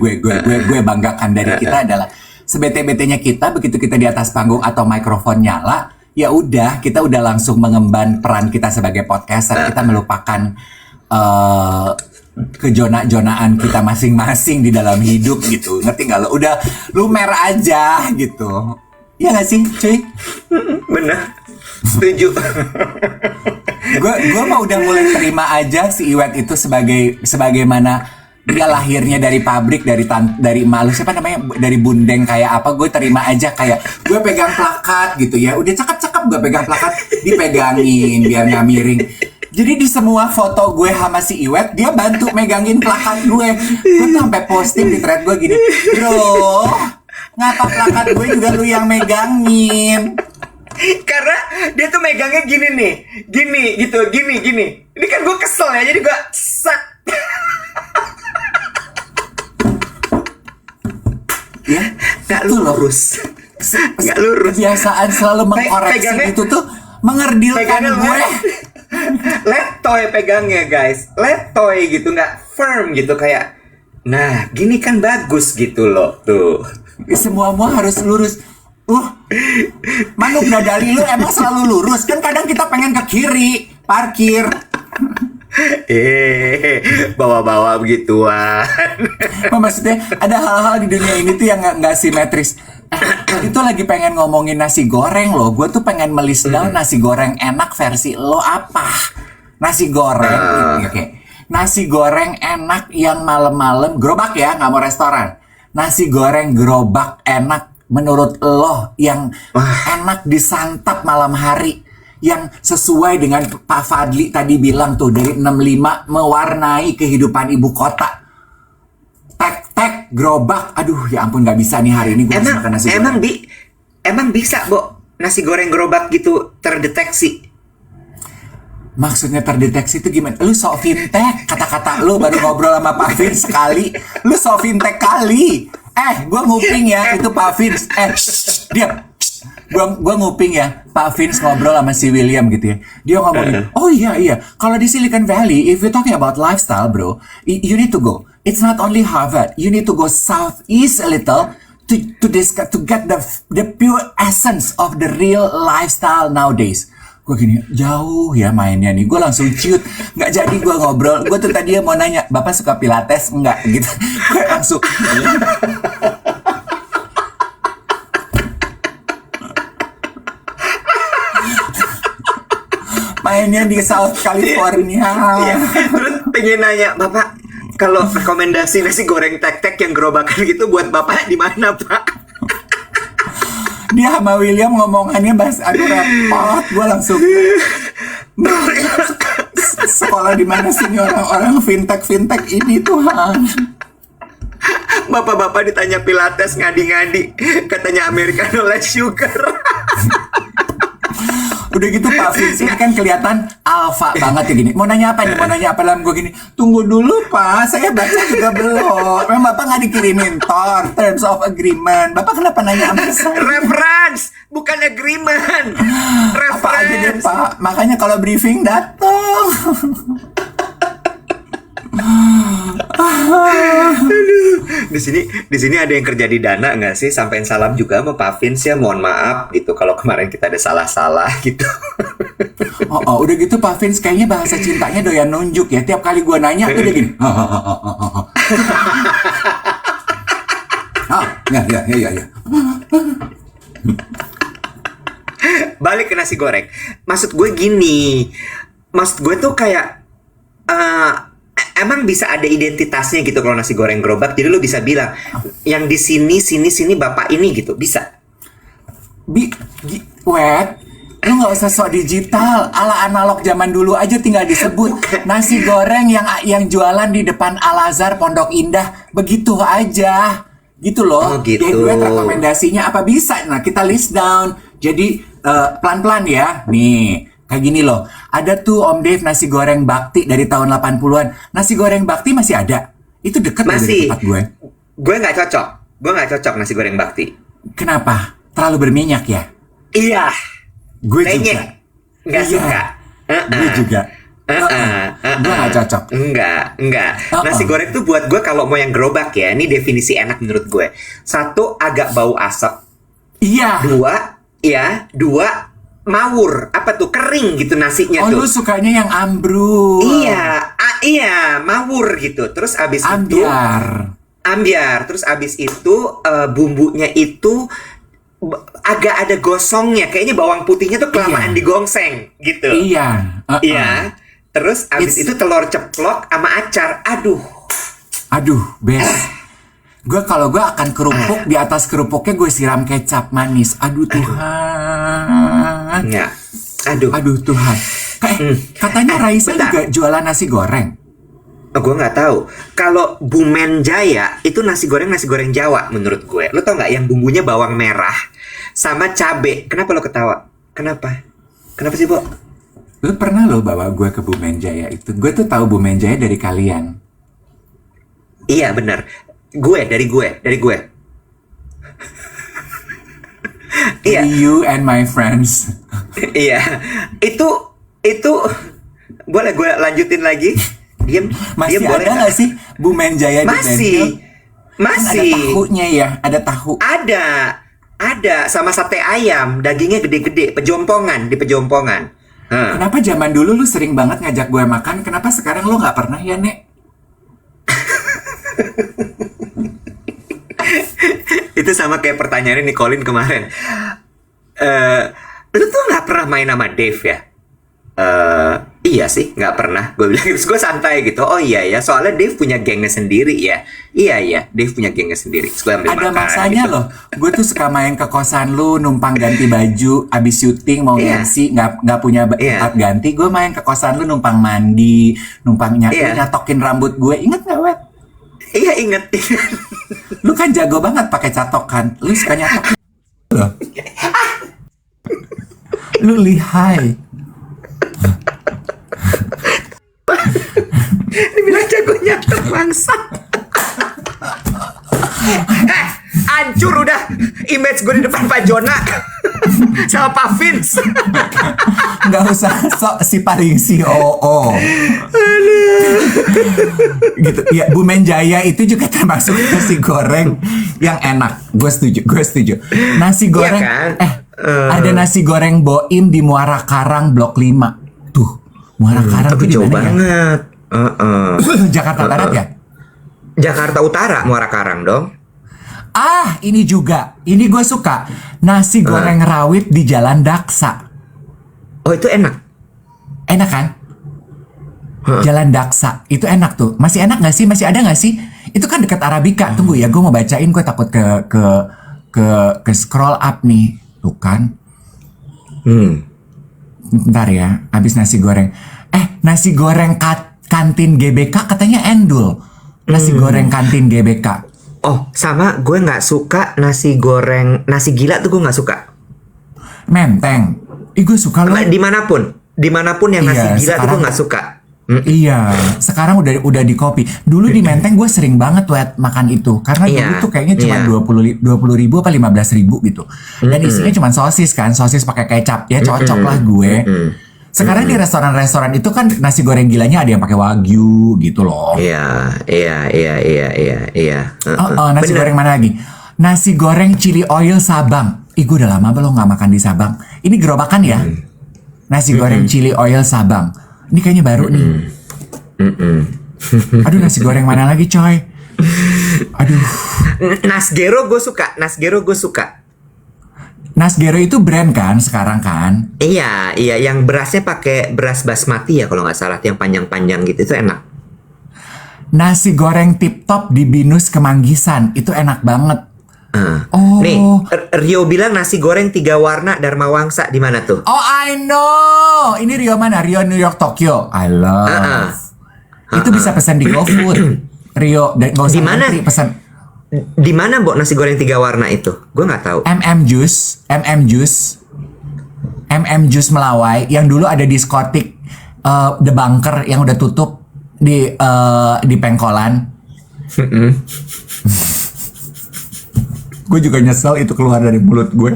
banggakan dari kita adalah sebete-betenya kita begitu kita di atas panggung atau mikrofon nyala, ya udah kita udah langsung mengemban peran kita sebagai podcaster, kita melupakan kejona-jonaan kita masing-masing di dalam hidup gitu, ngerti nggak lo? Udah lumer aja gitu, ya nggak sih, cuy? Bener, setuju. Gue mah udah mulai terima aja si Iwet itu sebagaimana dia lahirnya dari pabrik, dari malu siapa namanya, dari bundeng kayak apa, gue terima aja kayak gue pegang plakat gitu ya, udah cakep gue pegang plakat dipegangin biar nggak miring. Jadi di semua foto gue sama si Iwet dia bantu megangin plakat gue tuh sampai posting di thread gue gini, bro ngapa plakat gue juga lu yang megangin. Karena dia tuh megangnya gini nih, gini gitu, gini. Ini kan gue kesel ya, jadi gue set. Ya, Nggak itu loh. lurus. Nggak lurus. Kebiasaan selalu mengkoreksi Pegangnya- itu tuh mengerdilkan Pegangnya gue. letoy pegangnya guys, letoy gitu, nggak firm gitu kayak. Nah, gini kan bagus gitu loh, tuh. Semua harus lurus. Manuk dadali lu emang selalu lurus. Kan kadang kita pengen ke kiri, parkir. Bawa-bawa begituan. Maksudnya ada hal-hal di dunia ini tuh yang nggak simetris. Itu lagi pengen ngomongin nasi goreng loh. Gue tuh pengen melist down nasi goreng enak versi lo apa. Nasi goreng, oke. Nasi goreng enak yang malam-malam, gerobak ya, nggak mau restoran. Nasi goreng gerobak enak menurut lo yang enak disantap malam hari, yang sesuai dengan Pak Fadli tadi bilang tuh dari 65 mewarnai kehidupan ibu kota. Tek gerobak, aduh ya ampun nggak bisa nih hari ini gue harus makan nasi goreng. Emang bisa, Bo, nasi goreng gerobak gitu terdeteksi? Maksudnya terdeteksi itu gimana? Lu sok fintech, kata-kata lu baru ngobrol sama Pak Vin sekali. Lu sok fintech kali. Gue nguping ya, itu Pak Vin. Diam. Gua nguping ya, Pak Vince ngobrol sama si William gitu ya. Dia ngomongin, oh iya, kalau di Silicon Valley, if you're talking about lifestyle bro, you need to go. It's not only Harvard, you need to go southeast a little to get the pure essence of the real lifestyle nowadays. Gue gini, jauh ya mainnya nih. Gue langsung ciut, nggak jadi gue ngobrol. Gue tuh tadi mau nanya, Bapak suka pilates? Enggak gitu. Gue langsung mainnya di South California. Iya. Terus pengen nanya, Bapak, kalau rekomendasi nasi goreng tek-tek yang gerobakan gitu buat Bapak di mana, Pak? Dia sama William ngomongannya aduh repot. Gue langsung sekolah di mana sih ini orang-orang fintech ini Tuhan. Bapak-bapak ditanya pilates ngadi-ngadi, katanya Americano less sugar. Udah gitu Pak Vince ini kan kelihatan alfa banget ya gini. Mau nanya apa dalam gue gini. Tunggu dulu Pak, saya baca juga belum. Memang Bapak nggak dikirimin terms of agreement. Bapak kenapa nanya sama saya? Reference, bukan agreement. Apa aja deh Reference. Pak. Makanya kalau briefing datang. Di sini ada yang kerja di Dana nggak sih? Sampein salam juga sama Pak Vince ya. Mohon maaf gitu kalau kemarin kita ada salah-salah gitu. Udah gitu Pak Vince kayaknya bahasa cintanya doyan nunjuk ya. Tiap kali gue nanya tuh dia gini. Ya. Balik ke nasi goreng. Maksud gue gini. Maksud gue tuh kayak emang bisa ada identitasnya gitu kalau nasi goreng gerobak. Jadi lo bisa bilang yang di sini Bapak ini gitu. Bisa. Lu nggak usah sok digital, ala analog zaman dulu aja tinggal disebut nasi goreng yang jualan di depan Al Azhar Pondok Indah, begitu aja, gitu loh. Oh, gitu. Dia rekomendasinya apa bisa? Nah kita list down. Jadi pelan-pelan ya. Nih kayak gini loh. Ada tuh Om Dave nasi goreng bakti dari tahun 80-an. Nasi goreng bakti masih ada. Itu deket dari Masih. tempat gue. Gue nggak cocok nasi goreng bakti. Kenapa? Terlalu berminyak ya? Iya. Gue Penyek. juga. Nggak Iya. suka. Gue juga. Gue gak cocok. Enggak. Nasi goreng tuh buat gue kalau mau yang gerobak ya, ini definisi enak menurut gue. Satu, agak bau asap. Iya. Dua, mawur. Apa tuh? Kering gitu nasinya Lu tuh. sukanya yang ambrul. Iya, mawur gitu. Terus abis Ambiar. Terus abis itu bumbunya itu agak ada gosongnya. Kayaknya bawang putihnya tuh kelamaan digongseng gitu. Iya. Iya. Terus abis itu telur ceplok sama acar. Aduh, best. Gue akan kerupuk, di atas kerupuknya gue siram kecap manis. Aduh Tuhan. Enggak. Aduh Tuhan. Katanya Raisa bentar. juga jualan nasi goreng. Gue nggak tahu. Kalau Bumen Jaya itu nasi goreng Jawa menurut gue. Lo tau nggak yang bumbunya bawang merah sama cabe? Kenapa lo ketawa? Kenapa? Kenapa sih, Bo? Lu pernah lo bawa gue ke Bumen Jaya itu? Gue tuh tahu Bumen Jaya dari kalian. Iya, benar. Dari gue. Iya. You and my friends. Iya. Itu boleh gue lanjutin lagi? Diam Masih boleh ada nggak sih Bumen Jaya di Benhil? Masih. Kan ada tahunya ya, ada tahu. Ada sama sate ayam, dagingnya gede-gede, di pejompongan. Kenapa zaman dulu lu sering banget ngajak gue makan, kenapa sekarang lu nggak pernah ya, Nek? Itu sama kayak pertanyaannya Nicolin kemarin. Lu tuh nggak pernah main sama Dave ya? Iya sih, nggak pernah. Gue bilang, terus gue santai gitu. Oh iya ya, soalnya Dave punya gengnya sendiri ya. Iya, Dave punya gengnya sendiri. Terus gue ambil Ada makan, masanya gitu. loh. Gue tuh suka main ke kosan lu, numpang ganti baju, abis syuting mau Iya. MC, nggak punya Iya. tempat ganti. Gue main ke kosan lu, numpang mandi, numpang Iya. nyatokin rambut gue. Ingat nggak, Wet? Iya, inget. Lu kan jago banget pakai catokan. Lu suka nyatok loh. Lu lihai. Dibilang jago nyatet bangsat. Hancur udah image gue di depan Pak Jona sama Pak Vince. Nggak usah sok si paling COO. Gitu ya. Bumen Jaya itu juga termasuk nasi goreng yang enak. Gue setuju. Nasi goreng kan? ada nasi goreng Boim di Muara Karang Blok 5. Tuh, Muara Karang Tapi tuh di jauh mana ya? banget. Jakarta Barat ya? Jakarta Utara, Muara Karang dong. Ah, ini juga. Ini gue suka. Nasi goreng rawit di Jalan Daksa. Oh, itu enak. Enak kan? Jalan Daksa. Itu enak tuh. Masih enak gak sih? Masih ada gak sih? Itu kan dekat Arabika. Tunggu ya, gue mau bacain. Gue takut ke scroll up nih. Tuh kan. Bentar ya. Habis nasi goreng. Nasi goreng kantin GBK katanya endul. Nasi goreng kantin GBK. Oh, sama gue nggak suka nasi gila tuh gue nggak suka. Menteng. Gue suka loh. Dimanapun yang nasi Iya, gila tuh gue sekarang- nggak suka. Iya, sekarang udah di copy. Dulu di Menteng gue sering banget makan itu karena Iya, dulu tuh kayaknya cuma iya. 20 ribu apa 15 ribu gitu. Dan isinya cuma sosis kan, sosis pakai kecap ya cocok lah gue. Sekarang di restoran-restoran itu kan nasi goreng gilanya ada yang pakai wagyu gitu loh. Iya. Nasi Bener. goreng mana lagi? Nasi goreng chili oil Sabang. Gue udah lama belum nggak makan di Sabang. Ini gerobakan ya. Nasi goreng chili oil Sabang. Ini kayaknya baru nih. Aduh, nasi goreng mana lagi coy? Aduh. Nasgero gue suka. Nasgero itu brand kan sekarang kan? Iya, yang berasnya pakai beras basmati ya kalau nggak salah, yang panjang-panjang gitu itu enak. Nasi goreng tip top di Binus Kemanggisan itu enak banget. Oh. Nih, Rio bilang nasi goreng 3 warna Dharma Wangsa di mana tuh? Oh, I know. Ini Rio mana? Rio New York Tokyo. I love. Itu bisa pesan di GoFood. Rio, nggak usah Di mana? ngantri, pesan. Di mana Mbok nasi goreng 3 warna itu? Gue nggak tahu. MM Juice Melawai yang dulu ada diskotik The Bunker yang udah tutup di Pengkolan. Gue juga nyesel itu keluar dari mulut gue.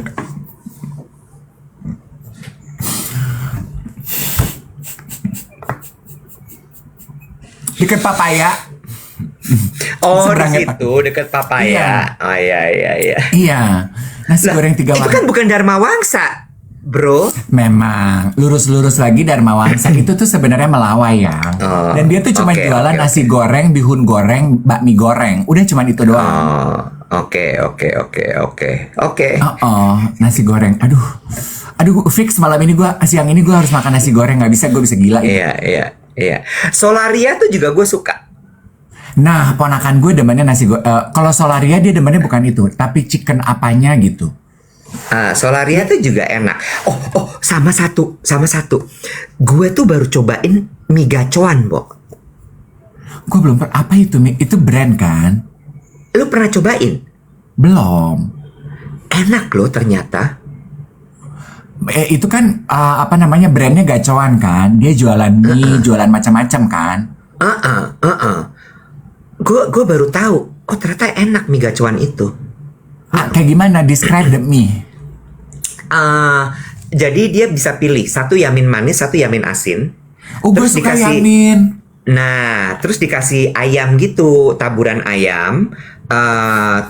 Deket Papaya. Oh, di Seberangnya, situ dekat Papaya. Iya. Oh iya. Iya, nasi goreng 3 Itu warna. kan bukan Dharma Wangsa, bro. Memang lurus lagi Dharma Wangsa itu tuh sebenarnya Melawai ya. Oh, Dan dia tuh cuma oke, jualan oke, nasi goreng, bihun goreng, bakmi goreng. Udah cuma itu doang. Oh, oke. Nasi goreng. Aduh, fix siang ini gua harus makan nasi goreng. Gue bisa gila. Iya. Solaria tuh juga gue suka. Nah, ponakan gue demennya nasi goreng. Kalau Solaria dia demennya bukan itu, tapi chicken apanya gitu. Solaria tuh juga enak. Oh, sama satu. Gue tuh baru cobain mie gacoan, Bo. Gue belum pernah. Apa itu? Itu brand kan? Lu pernah cobain? Belum. Enak loh ternyata. Itu kan apa namanya, brandnya gacoan kan. Dia jualan mie, jualan macam-macam kan. Gue baru tahu. Oh ternyata enak mie gacoan itu. Kayak gimana? Describe the mie. Jadi dia bisa pilih satu yamin manis, satu yamin asin. Gue suka yamin. Nah, terus dikasih ayam gitu, taburan ayam.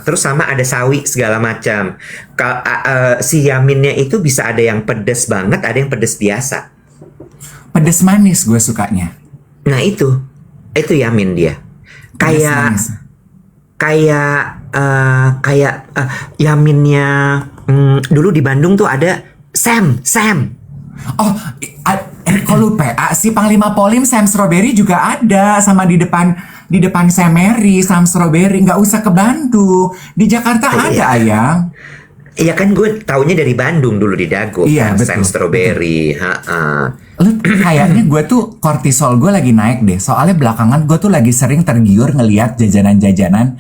Terus sama ada sawi segala macam. Si yaminnya itu bisa ada yang pedes banget, ada yang pedes biasa. Pedes manis gue sukanya. Nah itu yamin dia. Kayak yaminnya dulu di Bandung tuh ada Sam. Oh, kok lupa? Si Panglima Polim Sam Strawberry juga ada, sama di depan Sam Mary, Sam Strawberry. Nggak usah ke Bandung, di Jakarta ada Ayang. Iya kan, gue taunya dari Bandung dulu di Dago. Iya, kan? betul. Sam Strawberry. Lu kayaknya gue tuh kortisol gue lagi naik deh. Soalnya belakangan gue tuh lagi sering tergiur ngelihat jajanan-jajanan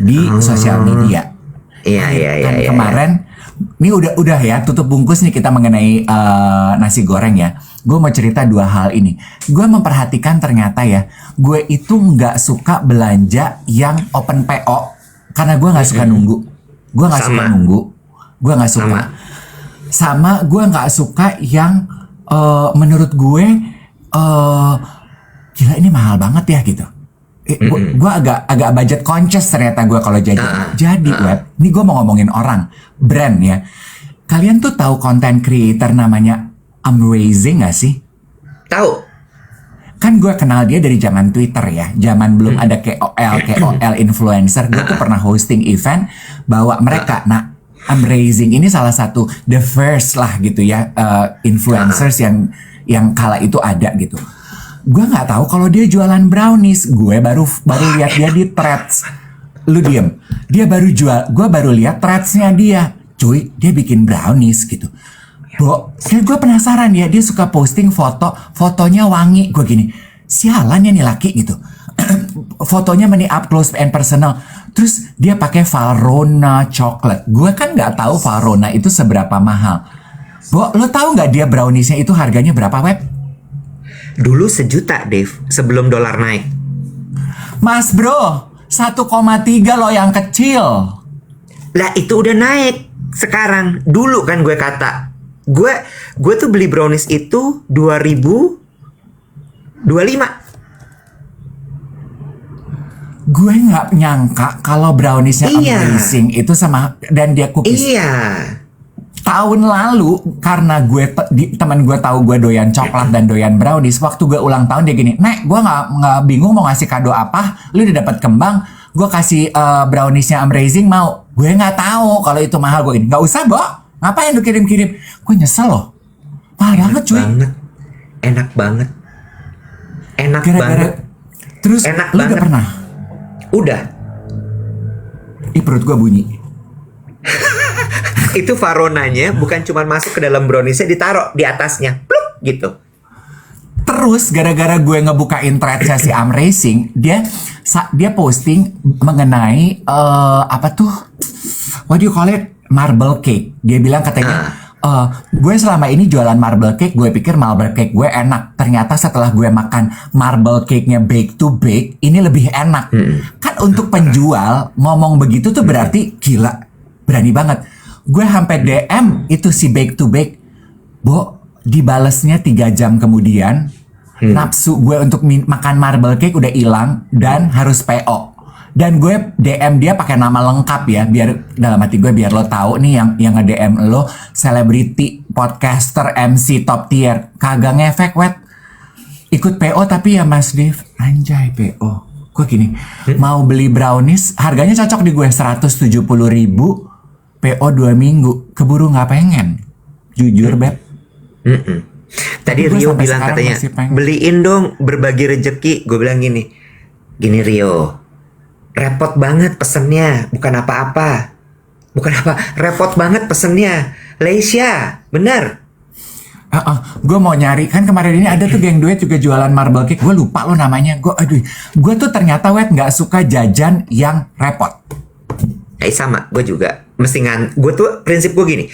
di sosial media. Iya. Kemarin, ini udah ya, tutup bungkus nih kita mengenai nasi goreng ya. Gue mau cerita 2 hal ini. Gue memperhatikan ternyata ya, gue itu nggak suka belanja yang open PO karena gue nggak suka nunggu. Gue nggak suka nunggu. Gue nggak suka. Sama gue nggak suka yang menurut gue gila ini mahal banget ya gitu. Gue agak budget conscious ternyata gue kalau jajan. Jadi web, ini gue mau ngomongin orang, brand ya. Kalian tuh tahu content creator namanya Amazing gak sih? Tahu. Kan gue kenal dia dari zaman Twitter ya. Zaman belum ada KOL influencer. Gue tuh pernah hosting event bawa mereka. Nah, Amazing ini salah satu the first lah gitu ya, influencers yang kala itu ada gitu. Gue nggak tahu kalau dia jualan brownies. Gue baru lihat dia di threads. Lu diem. Dia baru jual. Gue baru lihat threadsnya dia. Cuy, dia bikin brownies gitu. Gue penasaran ya. Dia suka posting fotonya wangi. Gue gini, sialan ya nih laki gitu. Fotonya meni up close and personal. Terus dia pakai Valrhona coklat. Gue kan nggak tahu Valrhona itu seberapa mahal. Lo tahu nggak dia browniesnya itu harganya berapa, Web? Dulu 1 juta, Dave, sebelum dolar naik. Mas bro, 1,3 lo yang kecil. Lah itu udah naik sekarang. Dulu kan gue kata, gue tuh beli brownies itu 2025. Gue nggak nyangka kalau browniesnya Amazing itu sama, dan dia cookies. Iya. Tahun lalu karena teman gue tahu gue doyan coklat dan doyan brownies, waktu gue ulang tahun dia gini, Nek, gue nggak bingung mau ngasih kado apa, lu udah dapat kembang, gue kasih browniesnya Amazing mau. Gue nggak tahu kalau itu mahal. Gue gini, nggak usah, Bo, ngapain lu kirim-kirim? Gue nyesel loh, mahal banget cuy. Enak banget. Terus enak lu banget. udah pernah? Udah. Perut gue bunyi. Itu Valrhonanya bukan cuma masuk ke dalam browniesnya, ditaruh di atasnya, pluk gitu. Terus gara-gara gue ngebukain threadsnya si Amazing, dia posting mengenai apa tuh? What do you call it? Marble cake. Dia bilang katanya, gue selama ini jualan marble cake, gue pikir marble cake gue enak. Ternyata setelah gue makan marble cake-nya bake to bake, ini lebih enak. Kan untuk penjual ngomong begitu tuh berarti gila, berani banget. Gue sampai DM itu si bake to bake, Bo, dibalesnya 3 jam kemudian, nafsu gue untuk makan marble cake udah hilang dan harus PO. Dan gue DM dia pakai nama lengkap ya, biar dalam hati gue biar lo tahu nih yang nge-DM lo selebriti, podcaster, MC top tier, kagak ngefek wet. Ikut PO tapi ya Mas Dev, anjay PO. Gue gini, mau beli brownies harganya cocok di gue 170.000, PO 2 minggu, keburu nggak pengen. Jujur Beb. Tadi Rio bilang katanya, beliin dong berbagi rejeki. Gue bilang gini Rio, repot banget pesennya, bukan apa-apa. Repot banget pesennya. Leisha, bener. Gue mau nyari, kan kemarin ini ada tuh geng duet juga jualan marble cake. Gue lupa lo namanya. Gue tuh ternyata nggak suka jajan yang repot. Sama, gue juga. Gue tuh prinsip gue gini,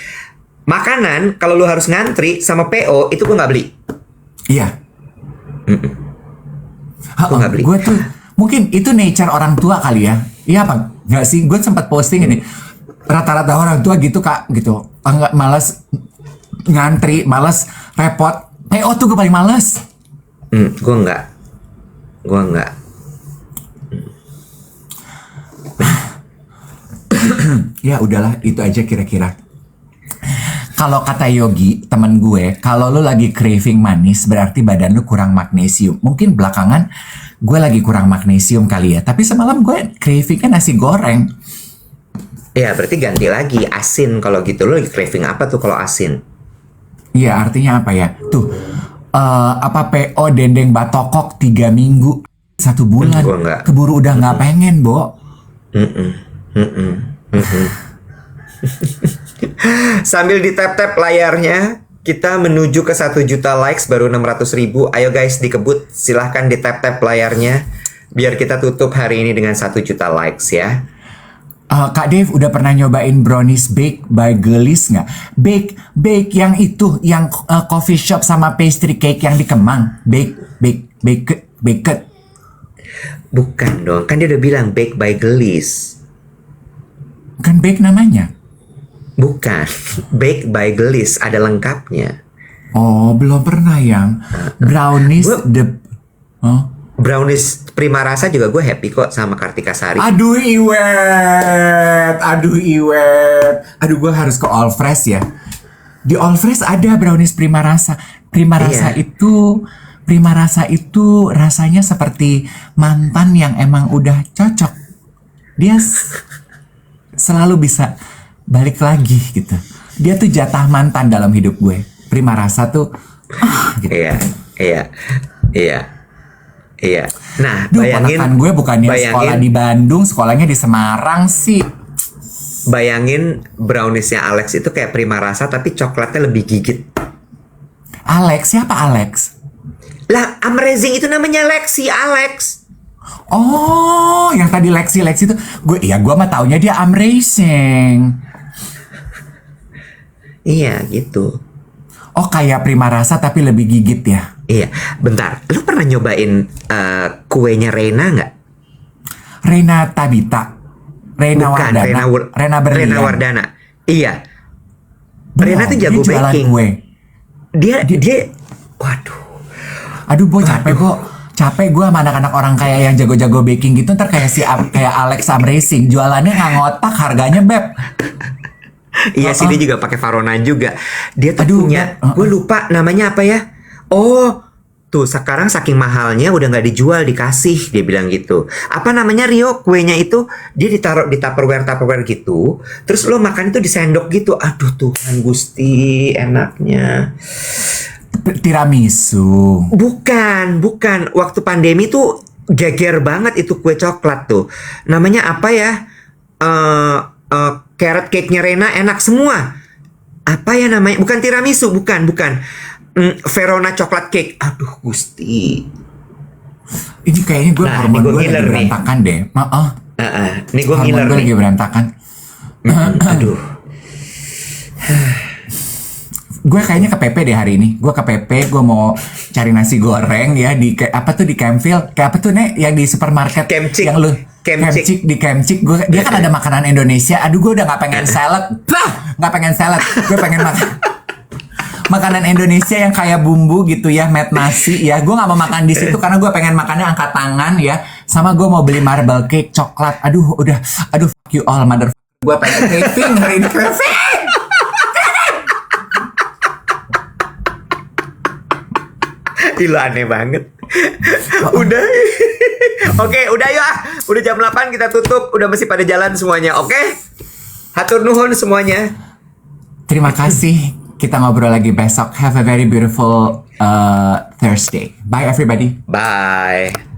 Makanan kalau lu harus ngantri sama PO itu gue nggak beli. Iya. Gua nggak beli. Gue tuh mungkin itu nature orang tua kali ya. Iya apa? Nggak sih? Gue sempat posting ini. Rata-rata orang tua gitu kak, gitu. Nggak malas ngantri, malas repot. PO tuh gue paling malas. Gue nggak. Ya udahlah, itu aja kira-kira. Kalau kata Yogi, temen gue, kalau lu lagi craving manis, berarti badan lu kurang magnesium. Mungkin belakangan gue lagi kurang magnesium kali ya. Tapi semalam gue cravingnya nasi goreng. Ya berarti ganti lagi asin kalau gitu. Lu lagi craving apa tuh kalau asin? Iya, artinya apa ya? Tuh, apa PO dendeng batokok 3 minggu, 1 bulan. Gua nggak. Keburu udah nggak pengen, Bo. Sambil di tap-tap layarnya, kita menuju ke 1 juta likes, baru 600.000. Ayo guys, dikebut, silahkan di tap-tap layarnya, biar kita tutup hari ini dengan 1 juta likes ya. Kak Dave udah pernah nyobain brownies bake by Gelis nggak? Bake yang itu, yang coffee shop sama pastry cake yang di Kemang. Bake. Bukan dong, kan dia udah bilang bake by Gelis. Kan bake namanya. Bukan, bake by Gelis, ada lengkapnya. Oh, belum pernah yang brownies Brownies Prima Rasa juga gue happy kok sama Kartika Sari. Aduh Iwet. Aduh, gue harus ke All Fresh ya. Di All Fresh ada brownies Prima Rasa. Prima Rasa itu rasanya seperti mantan yang emang udah cocok. Dia selalu bisa balik lagi gitu. Dia tuh jatah mantan dalam hidup gue. Prima Rasa tuh gitu. Iya. Nah, Bayangin, ponakan gue bukannya sekolah di Bandung, sekolahnya di Semarang sih. Bayangin browniesnya Alex itu kayak Prima Rasa tapi coklatnya lebih gigit. Alex, siapa Alex? Lah, Amazing itu namanya Lexi, Alex. Oh, yang tadi Lexi itu, gue mah taunya dia Amazing. Iya, gitu. Oh, kayak Prima Rasa tapi lebih gigit ya? Iya, bentar. Lu pernah nyobain kuenya Reina nggak? Reina Tabita, Reina Bukan, Wardana, Reina Berlian. Rena Wardana. Iya. Belum, Reina tuh jago dia jualan baking. kue. Dia, waduh. Aduh, capek gue sama anak-anak orang kaya yang jago-jago baking gitu. Ntar kayak kayak Alex Racing, jualannya nggak ngotak, harganya beb. Iya sih, dia juga pakai Varona juga. Dia tuh punya, Beb. gue lupa namanya apa ya. Oh, tuh sekarang saking mahalnya udah nggak dijual, dikasih, dia bilang gitu. Apa namanya Rio, kuenya itu dia ditaruh di tupperware gitu. Terus lo makan itu di sendok gitu. Aduh Tuhan Gusti, enaknya. Tiramisu. Bukan. Waktu pandemi tuh geger banget itu kue coklat tuh. Namanya apa ya? Carrot cake-nya Rena enak semua. Apa ya namanya? Bukan tiramisu, bukan. Verona coklat cake. Aduh Gusti. Ini kayaknya gue hormon gue lagi berantakan deh. Ini gue ngiler nih. Lagi berantakan. Aduh. Gue kayaknya ke PP deh hari ini. Gue ke PP, gue mau cari nasi goreng ya di apa tuh di Campfield. Kayak apa tuh Nek yang di supermarket Kemcik. yang lu Kemcik di Kemcik. Dia kan ada makanan Indonesia. Aduh, gue udah nggak pengen salad. Nggak pengen salad. Gue pengen makan makanan Indonesia yang kayak bumbu gitu ya, met nasi ya. Gue nggak mau makan di situ karena gue pengen makannya angkat tangan ya. Sama gue mau beli marble cake coklat. Aduh fuck you all mother. Gue pengen craving hari ini, craving. Ih, aneh banget. Udah. Oke, udah yuk. Udah jam 8 kita tutup. Udah mesti pada jalan semuanya, oke? Hatur nuhun semuanya. Terima kasih. Kita ngobrol lagi besok. Have a very beautiful Thursday. Bye everybody. Bye.